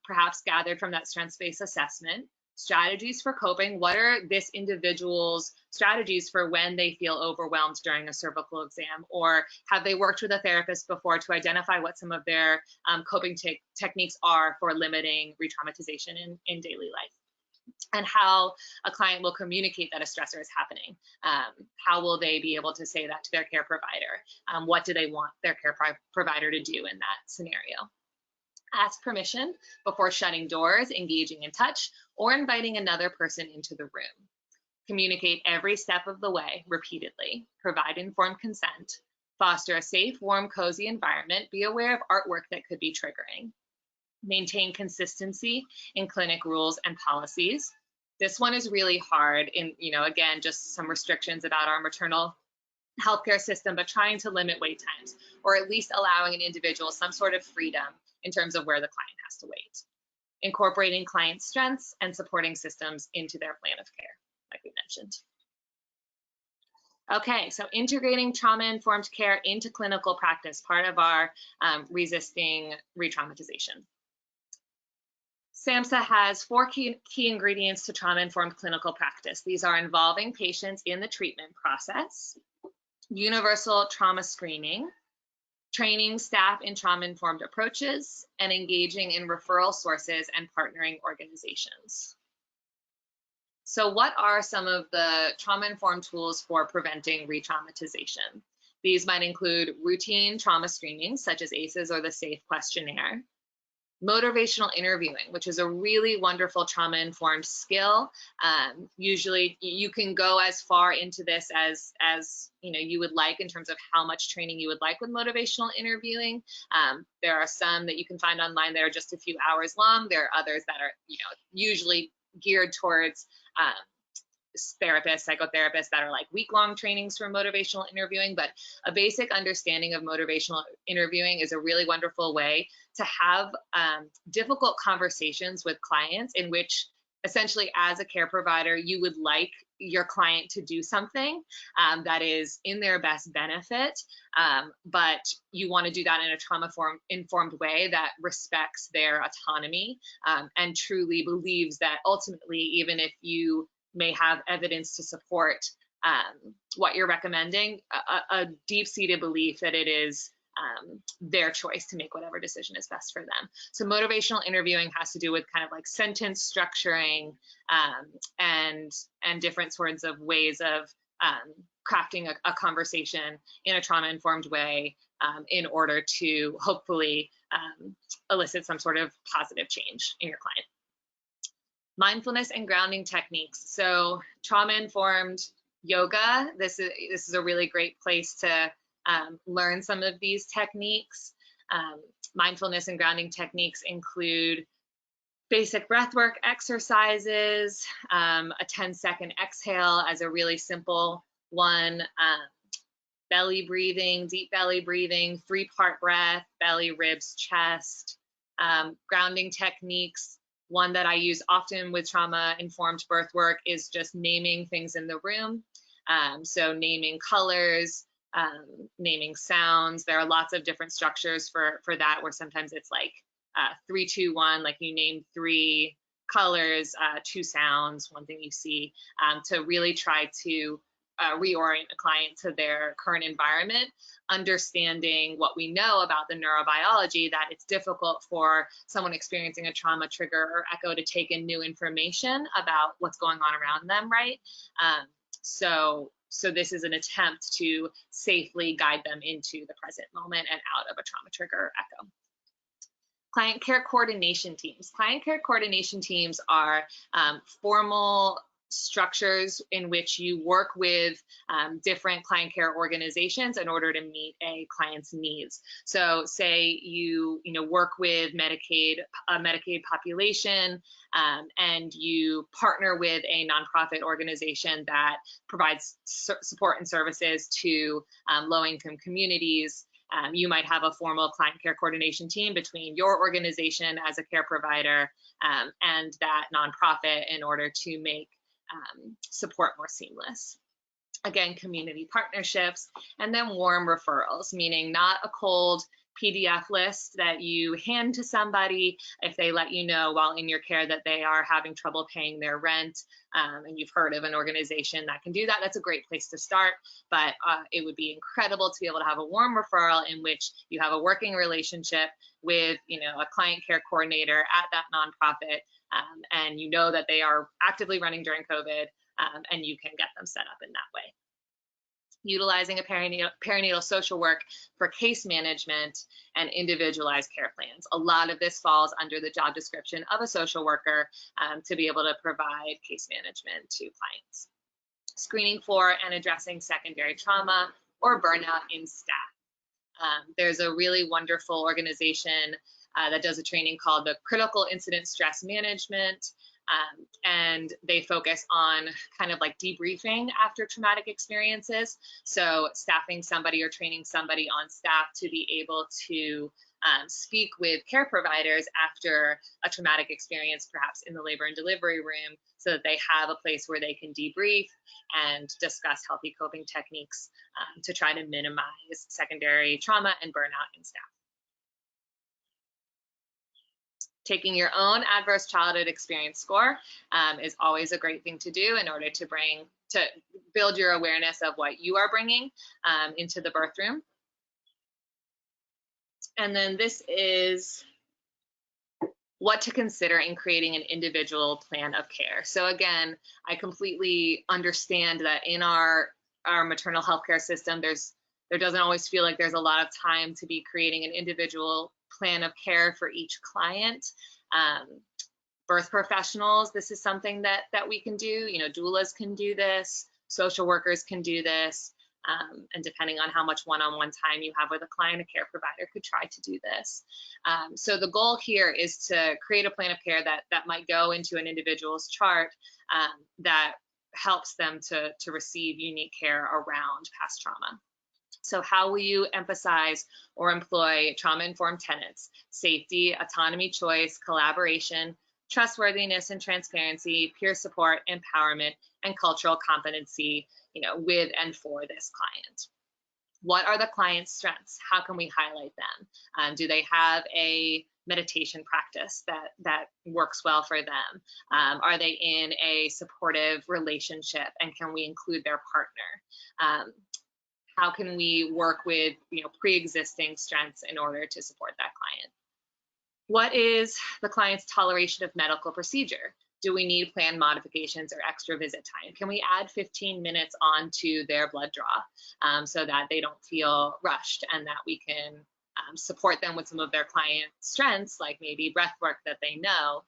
perhaps gathered from that strengths-based assessment, strategies for coping. What are this individual's strategies for when they feel overwhelmed during a cervical exam? Or have they worked with a therapist before to identify what some of their coping techniques are for limiting re-traumatization in daily life? And how a client will communicate that a stressor is happening. How will they be able to say that to their care provider? What do they want their care provider to do in that scenario? Ask permission before shutting doors, engaging in touch, or inviting another person into the room. Communicate every step of the way repeatedly. Provide informed consent. Foster a safe, warm, cozy environment. Be aware of artwork that could be triggering. Maintain consistency in clinic rules and policies. This one is really hard in, again, just some restrictions about our maternal healthcare system, but trying to limit wait times, or at least allowing an individual some sort of freedom in terms of where the client has to wait. Incorporating client strengths and supporting systems into their plan of care, like we mentioned. Okay, so integrating trauma-informed care into clinical practice, part of our resisting re-traumatization. SAMHSA has 4 key ingredients to trauma-informed clinical practice. These are involving patients in the treatment process, universal trauma screening, training staff in trauma-informed approaches, and engaging in referral sources and partnering organizations. So what are some of the trauma-informed tools for preventing re-traumatization? These might include routine trauma screening, such as ACEs or the SAFE questionnaire, motivational interviewing, which is a really wonderful trauma-informed skill. Usually you can go as far into this as you would like in terms of how much training you would like with motivational interviewing. There are some that you can find online that are just a few hours long. There are others that are usually geared towards therapists, psychotherapists that are like week-long trainings for motivational interviewing, but a basic understanding of motivational interviewing is a really wonderful way to have difficult conversations with clients in which essentially as a care provider, you would like your client to do something that is in their best benefit, but you want to do that in a trauma-informed way that respects their autonomy and truly believes that ultimately, even if you may have evidence to support what you're recommending, a deep-seated belief that it is their choice to make whatever decision is best for them. So motivational interviewing has to do with kind of like sentence structuring and different sorts of ways of crafting a conversation in a trauma-informed way in order to hopefully elicit some sort of positive change in your client. Mindfulness and grounding techniques. So trauma-informed yoga, this is a really great place to learn some of these techniques. Mindfulness and grounding techniques include basic breathwork exercises, a 10-second exhale as a really simple one, belly breathing, deep belly breathing, 3-part breath, belly, ribs, chest, grounding techniques. One that I use often with trauma-informed birth work is just naming things in the room. So naming colors, naming sounds. There are lots of different structures for that, where sometimes it's like 3, 2, 1, like you name 3 colors, 2 sounds, 1 thing you see, to really try to reorient a client to their current environment, understanding what we know about the neurobiology, that it's difficult for someone experiencing a trauma trigger or echo to take in new information about what's going on around them, right? So this is an attempt to safely guide them into the present moment and out of a trauma trigger or echo. Client care coordination teams. Client care coordination teams are formal structures in which you work with different client care organizations in order to meet a client's needs. So say you work with a Medicaid population, and you partner with a nonprofit organization that provides support and services to low-income communities. You might have a formal client care coordination team between your organization as a care provider and that nonprofit in order to make support more seamless. Again, community partnerships, and then warm referrals, meaning not a cold PDF list that you hand to somebody if they let you know while in your care that they are having trouble paying their rent, and you've heard of an organization that can do that. That's a great place to start, but it would be incredible to be able to have a warm referral in which you have a working relationship with a client care coordinator at that nonprofit, and you know that they are actively running during COVID, and you can get them set up in that way. Utilizing a perinatal social work for case management and individualized care plans. A lot of this falls under the job description of a social worker to be able to provide case management to clients. Screening for and addressing secondary trauma or burnout in staff. There's a really wonderful organization that does a training called the Critical Incident Stress Management, and they focus on kind of like debriefing after traumatic experiences. So staffing somebody or training somebody on staff to be able to speak with care providers after a traumatic experience, perhaps in the labor and delivery room, so that they have a place where they can debrief and discuss healthy coping techniques to try to minimize secondary trauma and burnout in staff. Taking your own adverse childhood experience score is always a great thing to do in order to build your awareness of what you are bringing into the birth room. And then this is what to consider in creating an individual plan of care. So again, I completely understand that in our maternal health care system, there doesn't always feel like there's a lot of time to be creating an individual plan of care for each client. Birth professionals, this is something that we can do. Doulas can do this, social workers can do this, and depending on how much one-on-one time you have with a client, a care provider could try to do this. So the goal here is to create a plan of care that might go into an individual's chart that helps them to receive unique care around past trauma. So how will you emphasize or employ trauma-informed tenets? Safety, autonomy, choice, collaboration, trustworthiness and transparency, peer support, empowerment, and cultural competency, with and for this client. What are the client's strengths? How can we highlight them? Do they have a meditation practice that works well for them? Are they in a supportive relationship, and can we include their partner? How can we work with pre-existing strengths in order to support that client? What is the client's toleration of medical procedure? Do we need plan modifications or extra visit time? Can we add 15 minutes onto their blood draw so that they don't feel rushed, and that we can support them with some of their client strengths, like maybe breath work that they know,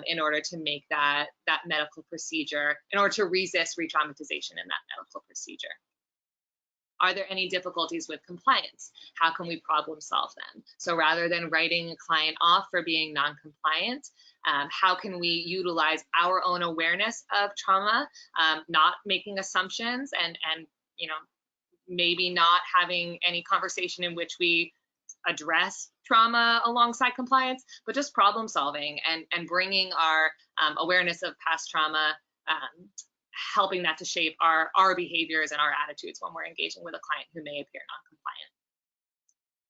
in order to make that medical procedure, in order to resist re-traumatization in that medical procedure? Are there any difficulties with compliance? How can we problem solve them? So rather than writing a client off for being non-compliant, how can we utilize our own awareness of trauma, not making assumptions, and maybe not having any conversation in which we address trauma alongside compliance, but just problem solving and bringing our awareness of past trauma, helping that to shape our behaviors and our attitudes when we're engaging with a client who may appear non-compliant.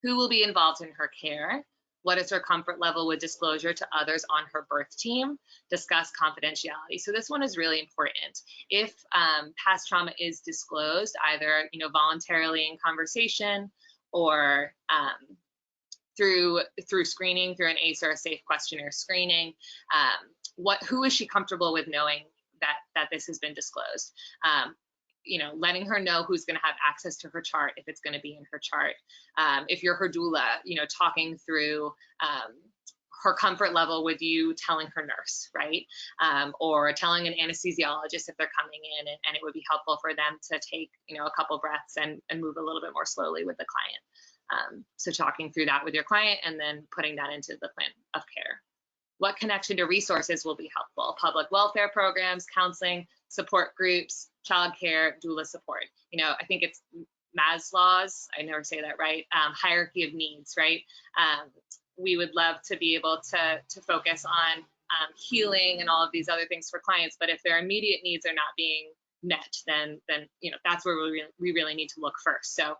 Who will be involved in her care? What is her comfort level with disclosure to others on her birth team? Discuss confidentiality. So this one is really important. If past trauma is disclosed, either voluntarily in conversation or through screening, through an ACE or a SAFE questionnaire screening, who is she comfortable with knowing that this has been disclosed? Letting her know who's going to have access to her chart if it's going to be in her chart. If you're her doula, talking through her comfort level with you telling her nurse, right? Or telling an anesthesiologist if they're coming in, and it would be helpful for them to take, a couple breaths and move a little bit more slowly with the client. So talking through that with your client and then putting that into the plan of care. What connection to resources will be helpful? Public welfare programs, counseling, support groups, childcare, doula support. I think it's Maslow's, I never say that right, hierarchy of needs, right? We would love to be able to focus on healing and all of these other things for clients, but if their immediate needs are not being met, then that's where we really need to look first. So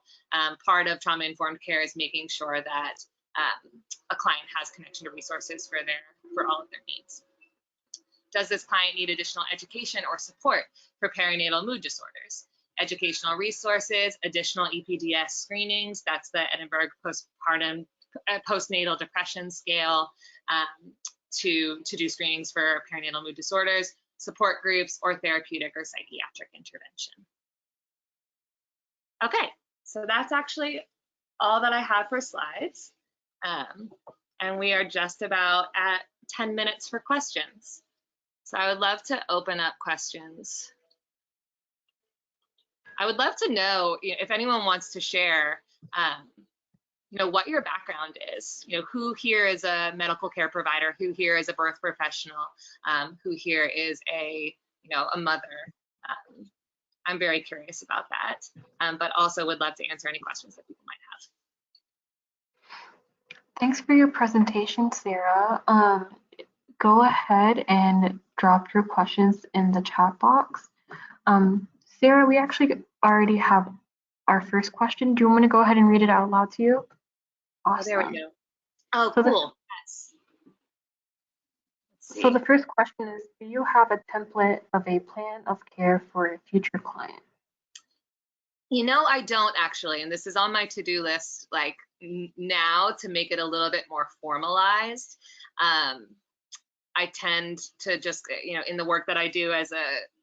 part of trauma-informed care is making sure that a client has connection to resources for all of their needs. Does this client need additional education or support for perinatal mood disorders? Educational resources, additional EPDS screenings, that's the Edinburgh postnatal depression scale, to do screenings for perinatal mood disorders, support groups, or therapeutic or psychiatric intervention. Okay, so that's actually all that I have for slides. And we are just about at 10 minutes for questions. So I would love to open up questions. I would love to know if anyone wants to share, what your background is. Who here is a medical care provider, who here is a birth professional, who here is a mother. I'm very curious about that, but also would love to answer any questions that people might have. Thanks for your presentation, Sarah. Go ahead and drop your questions in the chat box. Sarah, we actually already have our first question. Do you want me to go ahead and read it out loud to you? Awesome. Oh, there we go. Oh, so cool. Yes. So the first question is, do you have a template of a plan of care for a future client? I don't actually, and this is on my to-do list like now to make it a little bit more formalized. I tend to just, in the work that I do as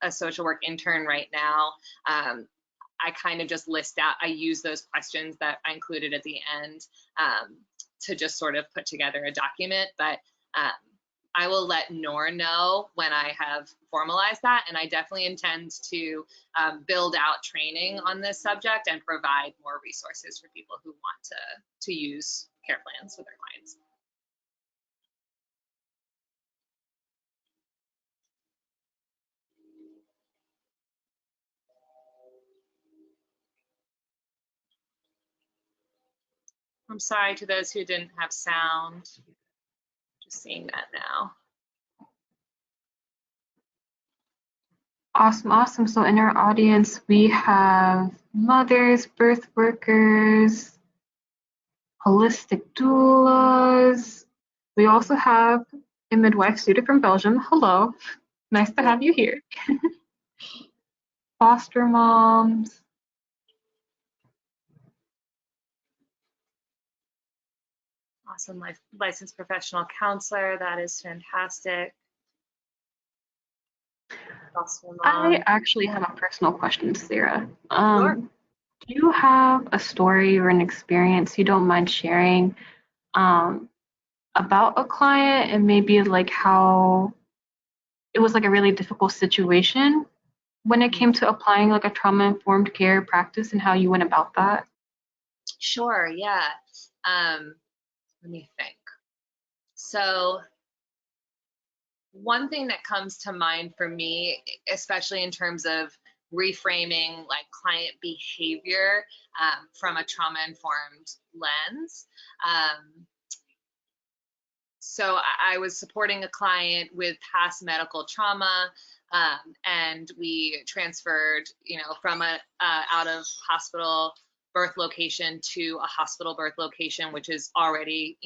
a social work intern right now, I kind of just list out, I use those questions that I included at the end to just sort of put together a document, but I will let Nor know when I have formalized that, and I definitely intend to build out training on this subject and provide more resources for people who want to use care plans with their clients. I'm sorry to those who didn't have sound. Just seeing that now. Awesome, awesome. So in our audience, we have mothers, birth workers, holistic doulas. We also have a midwife student from Belgium. Hello, nice to have you here. Foster moms. Awesome, licensed professional counselor. That is fantastic. I actually have a personal question, Sarah. Sure. Do you have a story or an experience you don't mind sharing about a client and maybe like how it was like a really difficult situation when it came to applying like a trauma-informed care practice and how you went about that? Sure, yeah. Let me think. So one thing that comes to mind for me, especially in terms of reframing like client behavior from a trauma-informed lens. So I was supporting a client with past medical trauma, and we transferred, from a out of hospital birth location to a hospital birth location, which is already,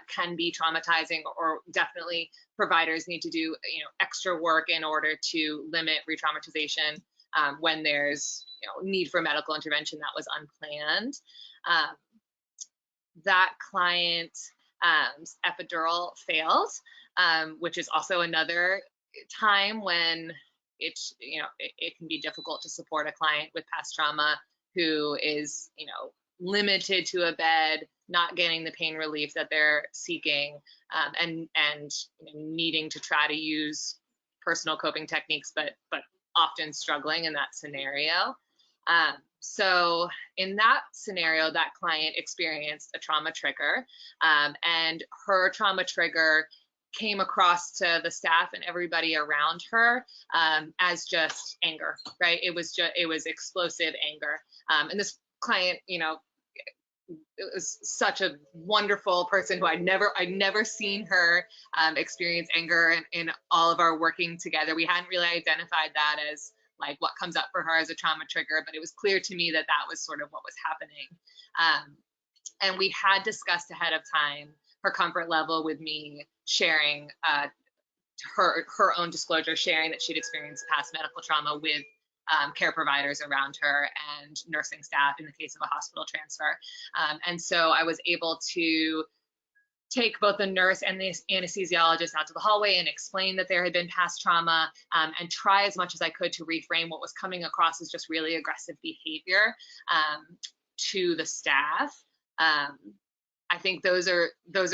can be traumatizing, or definitely providers need to do, extra work in order to limit re-traumatization when there's, need for medical intervention that was unplanned. That client epidural failed, which is also another time when it's, it can be difficult to support a client with past trauma who is, limited to a bed, not getting the pain relief that they're seeking, and needing to try to use personal coping techniques, but often struggling in that scenario. So in that scenario, that client experienced a trauma trigger, and her trauma trigger came across to the staff and everybody around her as just anger, right? It was explosive anger. And this client, it was such a wonderful person who I'd never seen her experience anger in all of our working together. We hadn't really identified that as like what comes up for her as a trauma trigger, but it was clear to me that that was sort of what was happening. And we had discussed ahead of time her comfort level with me sharing her own disclosure, sharing that she'd experienced past medical trauma with care providers around her and nursing staff in the case of a hospital transfer. And so I was able to take both the nurse and the anesthesiologist out to the hallway and explain that there had been past trauma, and try as much as I could to reframe what was coming across as just really aggressive behavior to the staff. I think those are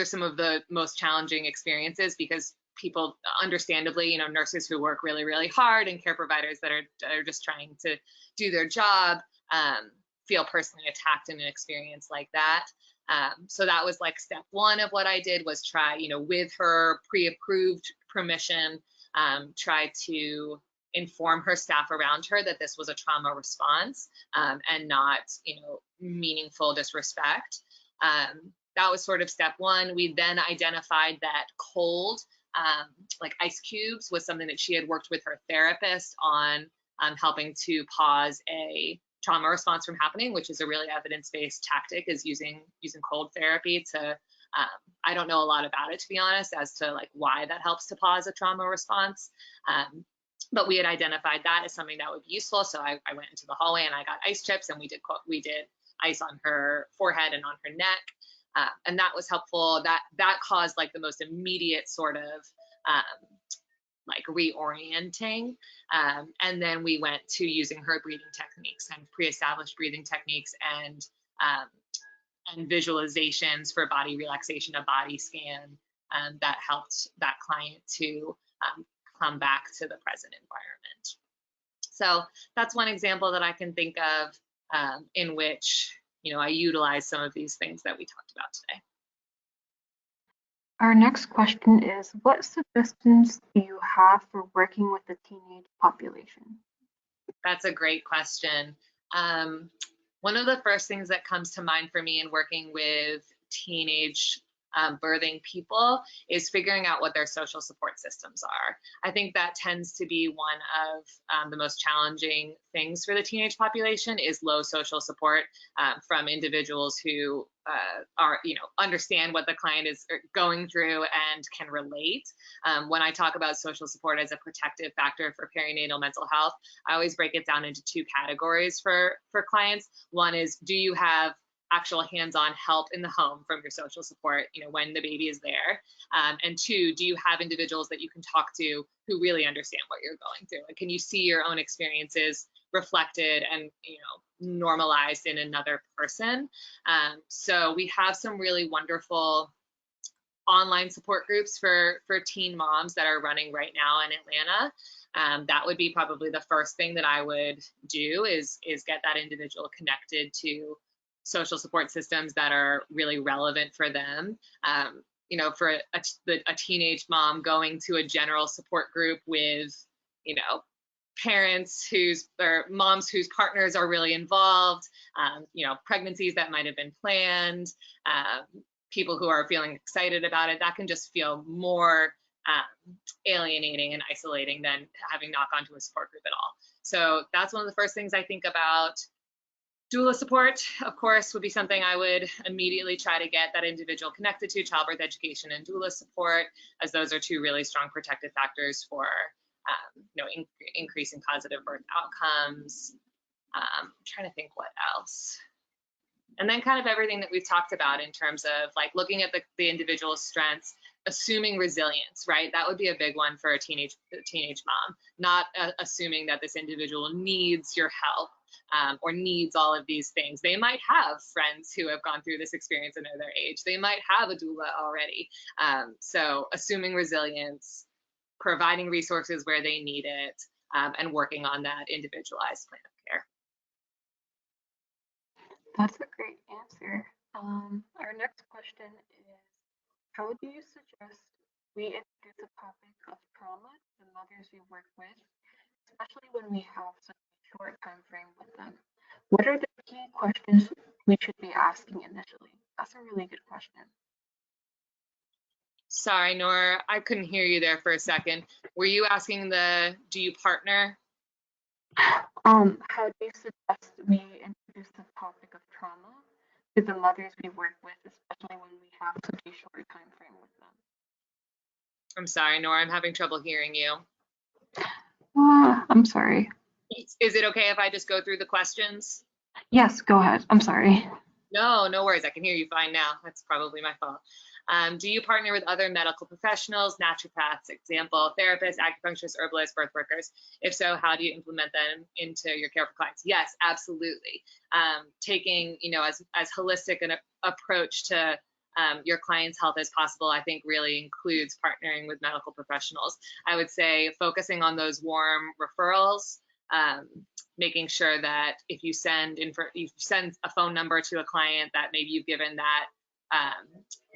some of the most challenging experiences, because people, understandably, nurses who work really, really hard and care providers that are just trying to do their job feel personally attacked in an experience like that. So that was like step one of what I did, was try, with her pre-approved permission, try to inform her staff around her that this was a trauma response and not, meaningful disrespect. That was sort of step one. We then identified that cold, like ice cubes, was something that she had worked with her therapist on, helping to pause a trauma response from happening, which is a really evidence-based tactic, is using cold therapy to, I don't know a lot about it, to be honest, as to like why that helps to pause a trauma response. But we had identified that as something that would be useful. So I went into the hallway and I got ice chips, and we did ice on her forehead and on her neck. And that was helpful. That caused like the most immediate sort of like reorienting. And then we went to using her breathing techniques, kind of pre-established breathing techniques, and visualizations for body relaxation, a body scan that helped that client to come back to the present environment. So that's one example that I can think of in which, I utilize some of these things that we talked about today. Our next question is, what suggestions do you have for working with the teenage population? That's a great question. One of the first things that comes to mind for me in working with teenage birthing people is figuring out what their social support systems are. I think that tends to be one of the most challenging things for the teenage population, is low social support from individuals who are, understand what the client is going through and can relate. When I talk about social support as a protective factor for perinatal mental health, I always break it down into two categories for clients. One is, do you have actual hands-on help in the home from your social support, when the baby is there? And two, do you have individuals that you can talk to who really understand what you're going through? And can you see your own experiences reflected and, normalized in another person? So we have some really wonderful online support groups for teen moms that are running right now in Atlanta. That would be probably the first thing that I would do, is get that individual connected to social support systems that are really relevant for them. For a teenage mom going to a general support group with, parents moms whose partners are really involved, pregnancies that might have been planned, people who are feeling excited about it, that can just feel more alienating and isolating than having not gone to a support group at all. So that's one of the first things I think about. Doula support, of course, would be something I would immediately try to get that individual connected to. Childbirth education and doula support, as those are two really strong protective factors for increasing positive birth outcomes. I'm trying to think what else. And then kind of everything that we've talked about in terms of like looking at the individual's strengths, assuming resilience, right? That would be a big one for a teenage mom, not assuming that this individual needs your help or needs all of these things. They might have friends who have gone through this experience and are their age. They might have a doula already. So assuming resilience, providing resources where they need it, and working on that individualized plan of care. That's a great answer. Our next question is, how do you suggest we introduce the topic of trauma to the mothers we work with, especially when we have such a short time frame with them? What are the key questions we should be asking initially? That's a really good question. Sorry, Nora, I couldn't hear you there for a second. Were you asking do you partner? How do you suggest we introduce the topic of trauma to the mothers we work with, especially when we have such a short time frame with them? I'm sorry, Nora, I'm having trouble hearing you. I'm sorry. Is it okay if I just go through the questions? Yes, go ahead. I'm sorry. No, no worries. I can hear you fine now. That's probably my fault. Do you partner with other medical professionals, naturopaths, example, therapists, acupuncturists, herbalists, birth workers? If so, how do you implement them into your care for clients? Yes, absolutely. Taking, as holistic an approach to your client's health as possible, I think really includes partnering with medical professionals. I would say focusing on those warm referrals, making sure that if you send a phone number to a client, that maybe you've given that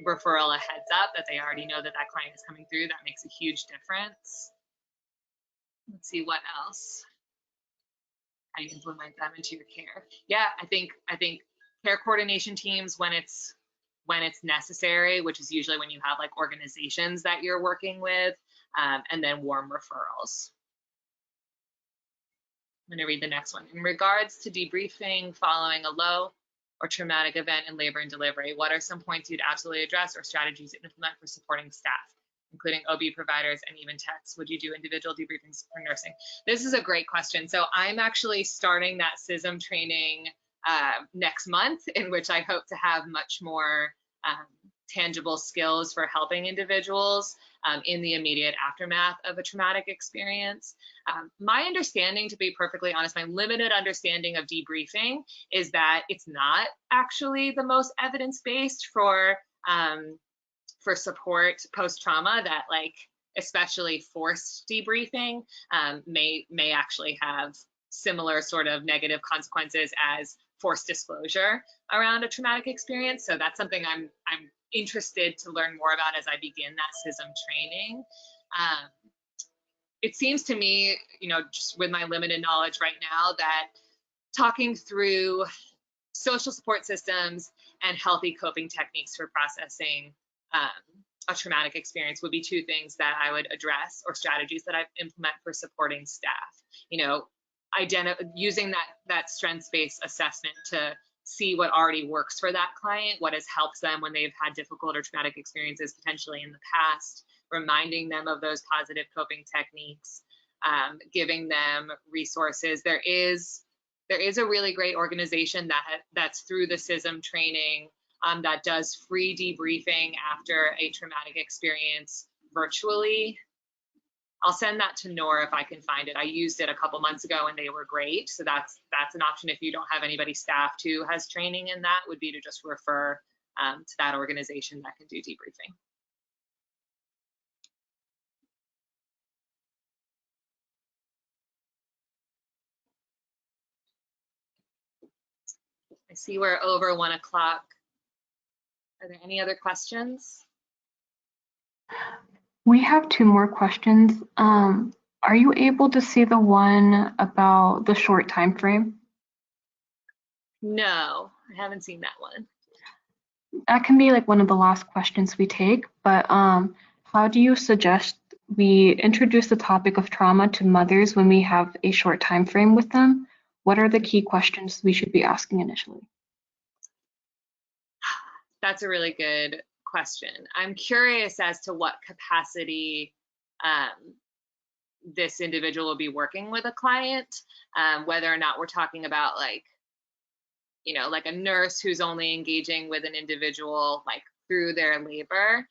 referral a heads up, that they already know that that client is coming through. That makes a huge difference. Let's see what else. How you implement them into your care. Yeah, I think care coordination teams when it's necessary, which is usually when you have like organizations that you're working with, and then warm referrals. I'm going to read the next one. In regards to debriefing following a low or traumatic event in labor and delivery, what are some points you'd absolutely address or strategies to implement for supporting staff, including OB providers and even techs? Would you do individual debriefings for nursing? This is a great question. So I'm actually starting that CISM training next month, in which I hope to have much more tangible skills for helping individuals in the immediate aftermath of a traumatic experience. My understanding, to be perfectly honest, my limited understanding of debriefing is that it's not actually the most evidence-based for support post-trauma, that like especially forced debriefing may actually have similar sort of negative consequences as forced disclosure around a traumatic experience. So that's something I'm interested to learn more about as I begin that CISM training. It seems to me, just with my limited knowledge right now, that talking through social support systems and healthy coping techniques for processing a traumatic experience would be two things that I would address, or strategies that I implement for supporting staff. Using that strengths-based assessment to see what already works for that client, what has helped them when they've had difficult or traumatic experiences potentially in the past, reminding them of those positive coping techniques, giving them resources. There is a really great organization that's through the CISM training that does free debriefing after a traumatic experience virtually. I'll send that to Nora if I can find it. I used it a couple months ago and they were great. So that's an option if you don't have anybody staffed who has training in that, would be to just refer to that organization that can do debriefing. I see we're over 1 o'clock. Are there any other questions? We have 2 more questions. Are you able to see the one about the short time frame? No, I haven't seen that one. That can be like one of the last questions we take, but how do you suggest we introduce the topic of trauma to mothers when we have a short time frame with them? What are the key questions we should be asking initially? That's a really good question. I'm curious as to what capacity this individual will be working with a client, whether or not we're talking about like a nurse who's only engaging with an individual like through their labor,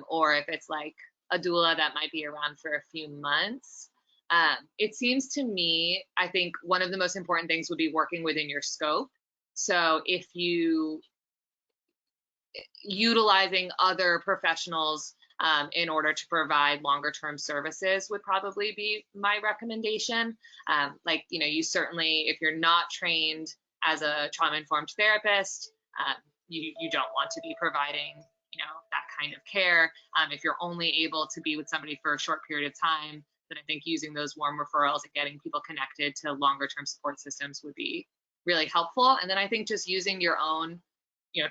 or if it's like a doula that might be around for a few months. It seems to me, I think one of the most important things would be working within your scope. So if you utilizing other professionals in order to provide longer term services would probably be my recommendation. Like, you know, you certainly, if you're not trained as a trauma-informed therapist, you don't want to be providing, you know, that kind of care. If you're only able to be with somebody for a short period of time, then I think using those warm referrals and getting people connected to longer term support systems would be really helpful. And then I think just using your own, you know,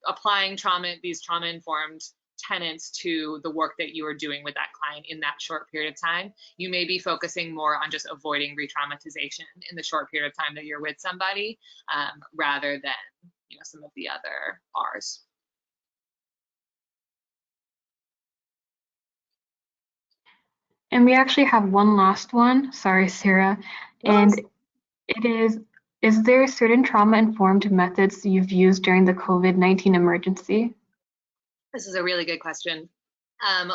applying these trauma-informed tenets to the work that you are doing with that client in that short period of time. You may be focusing more on just avoiding re-traumatization in the short period of time that you're with somebody, rather than, you know, some of the other R's. And we actually have one last one. Sorry, Sarah. And it is there certain trauma-informed methods you've used during the COVID-19 emergency? This is a really good question.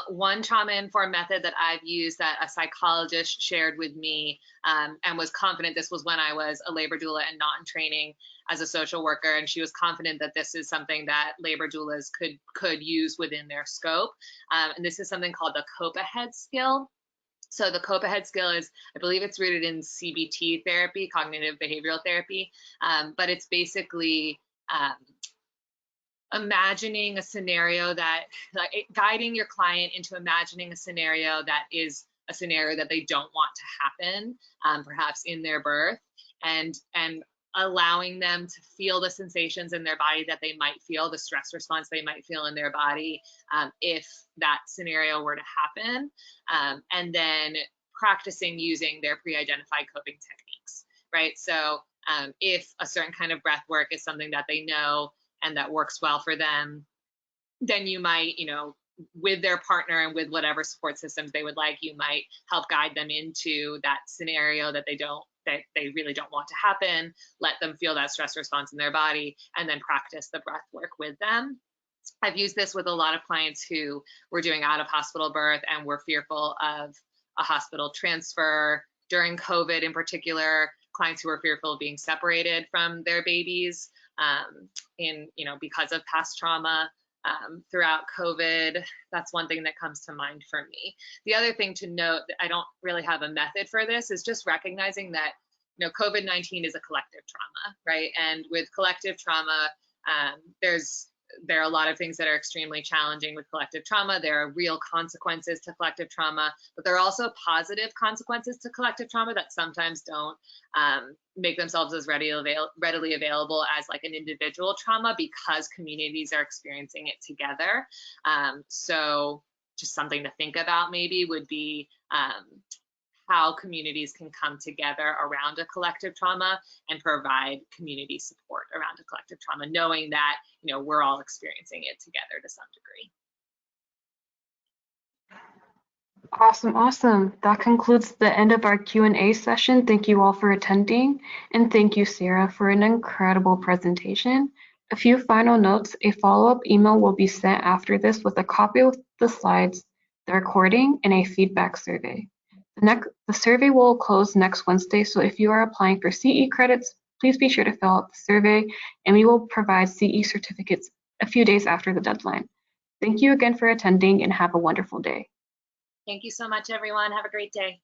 One trauma-informed method that I've used that a psychologist shared with me, and was confident, this was when I was a labor doula and not in training as a social worker, and she was confident that this is something that labor doulas could use within their scope. And this is something called the COPA-HEAD skill. So the COPA-HEAD skill is, I believe it's rooted in CBT therapy, cognitive behavioral therapy, but it's basically imagining a scenario that, like, guiding your client into imagining a scenario that is a scenario that they don't want to happen, perhaps in their birth, and allowing them to feel the sensations in their body that they might feel, the stress response they might feel in their body if that scenario were to happen, and then practicing using their pre-identified coping techniques, right? So if a certain kind of breath work is something that they know and that works well for them, then you might, you know, with their partner and with whatever support systems they would like, you might help guide them into that scenario that they really don't want to happen, let them feel that stress response in their body, and then practice the breath work with them. I've used this with a lot of clients who were doing out of hospital birth and were fearful of a hospital transfer during COVID, in particular, clients who were fearful of being separated from their babies, because of past trauma throughout COVID. That's one thing that comes to mind for me. The other thing to note, that I don't really have a method for this, is just recognizing that, you know, COVID-19 is a collective trauma, right? And with collective trauma, there are a lot of things that are extremely challenging with collective trauma. There are real consequences to collective trauma, but there are also positive consequences to collective trauma that sometimes don't make themselves as readily available as like an individual trauma, because communities are experiencing it together. So just something to think about maybe would be how communities can come together around a collective trauma and provide community support around a collective trauma, knowing that, you know, we're all experiencing it together to some degree. Awesome. That concludes the end of our Q&A session. Thank you all for attending, and thank you, Sarah, for an incredible presentation. A few final notes: a follow-up email will be sent after this with a copy of the slides, the recording, and a feedback survey. The survey will close next Wednesday, so if you are applying for CE credits, please be sure to fill out the survey, and we will provide CE certificates a few days after the deadline. Thank you again for attending, and have a wonderful day. Thank you so much, everyone. Have a great day.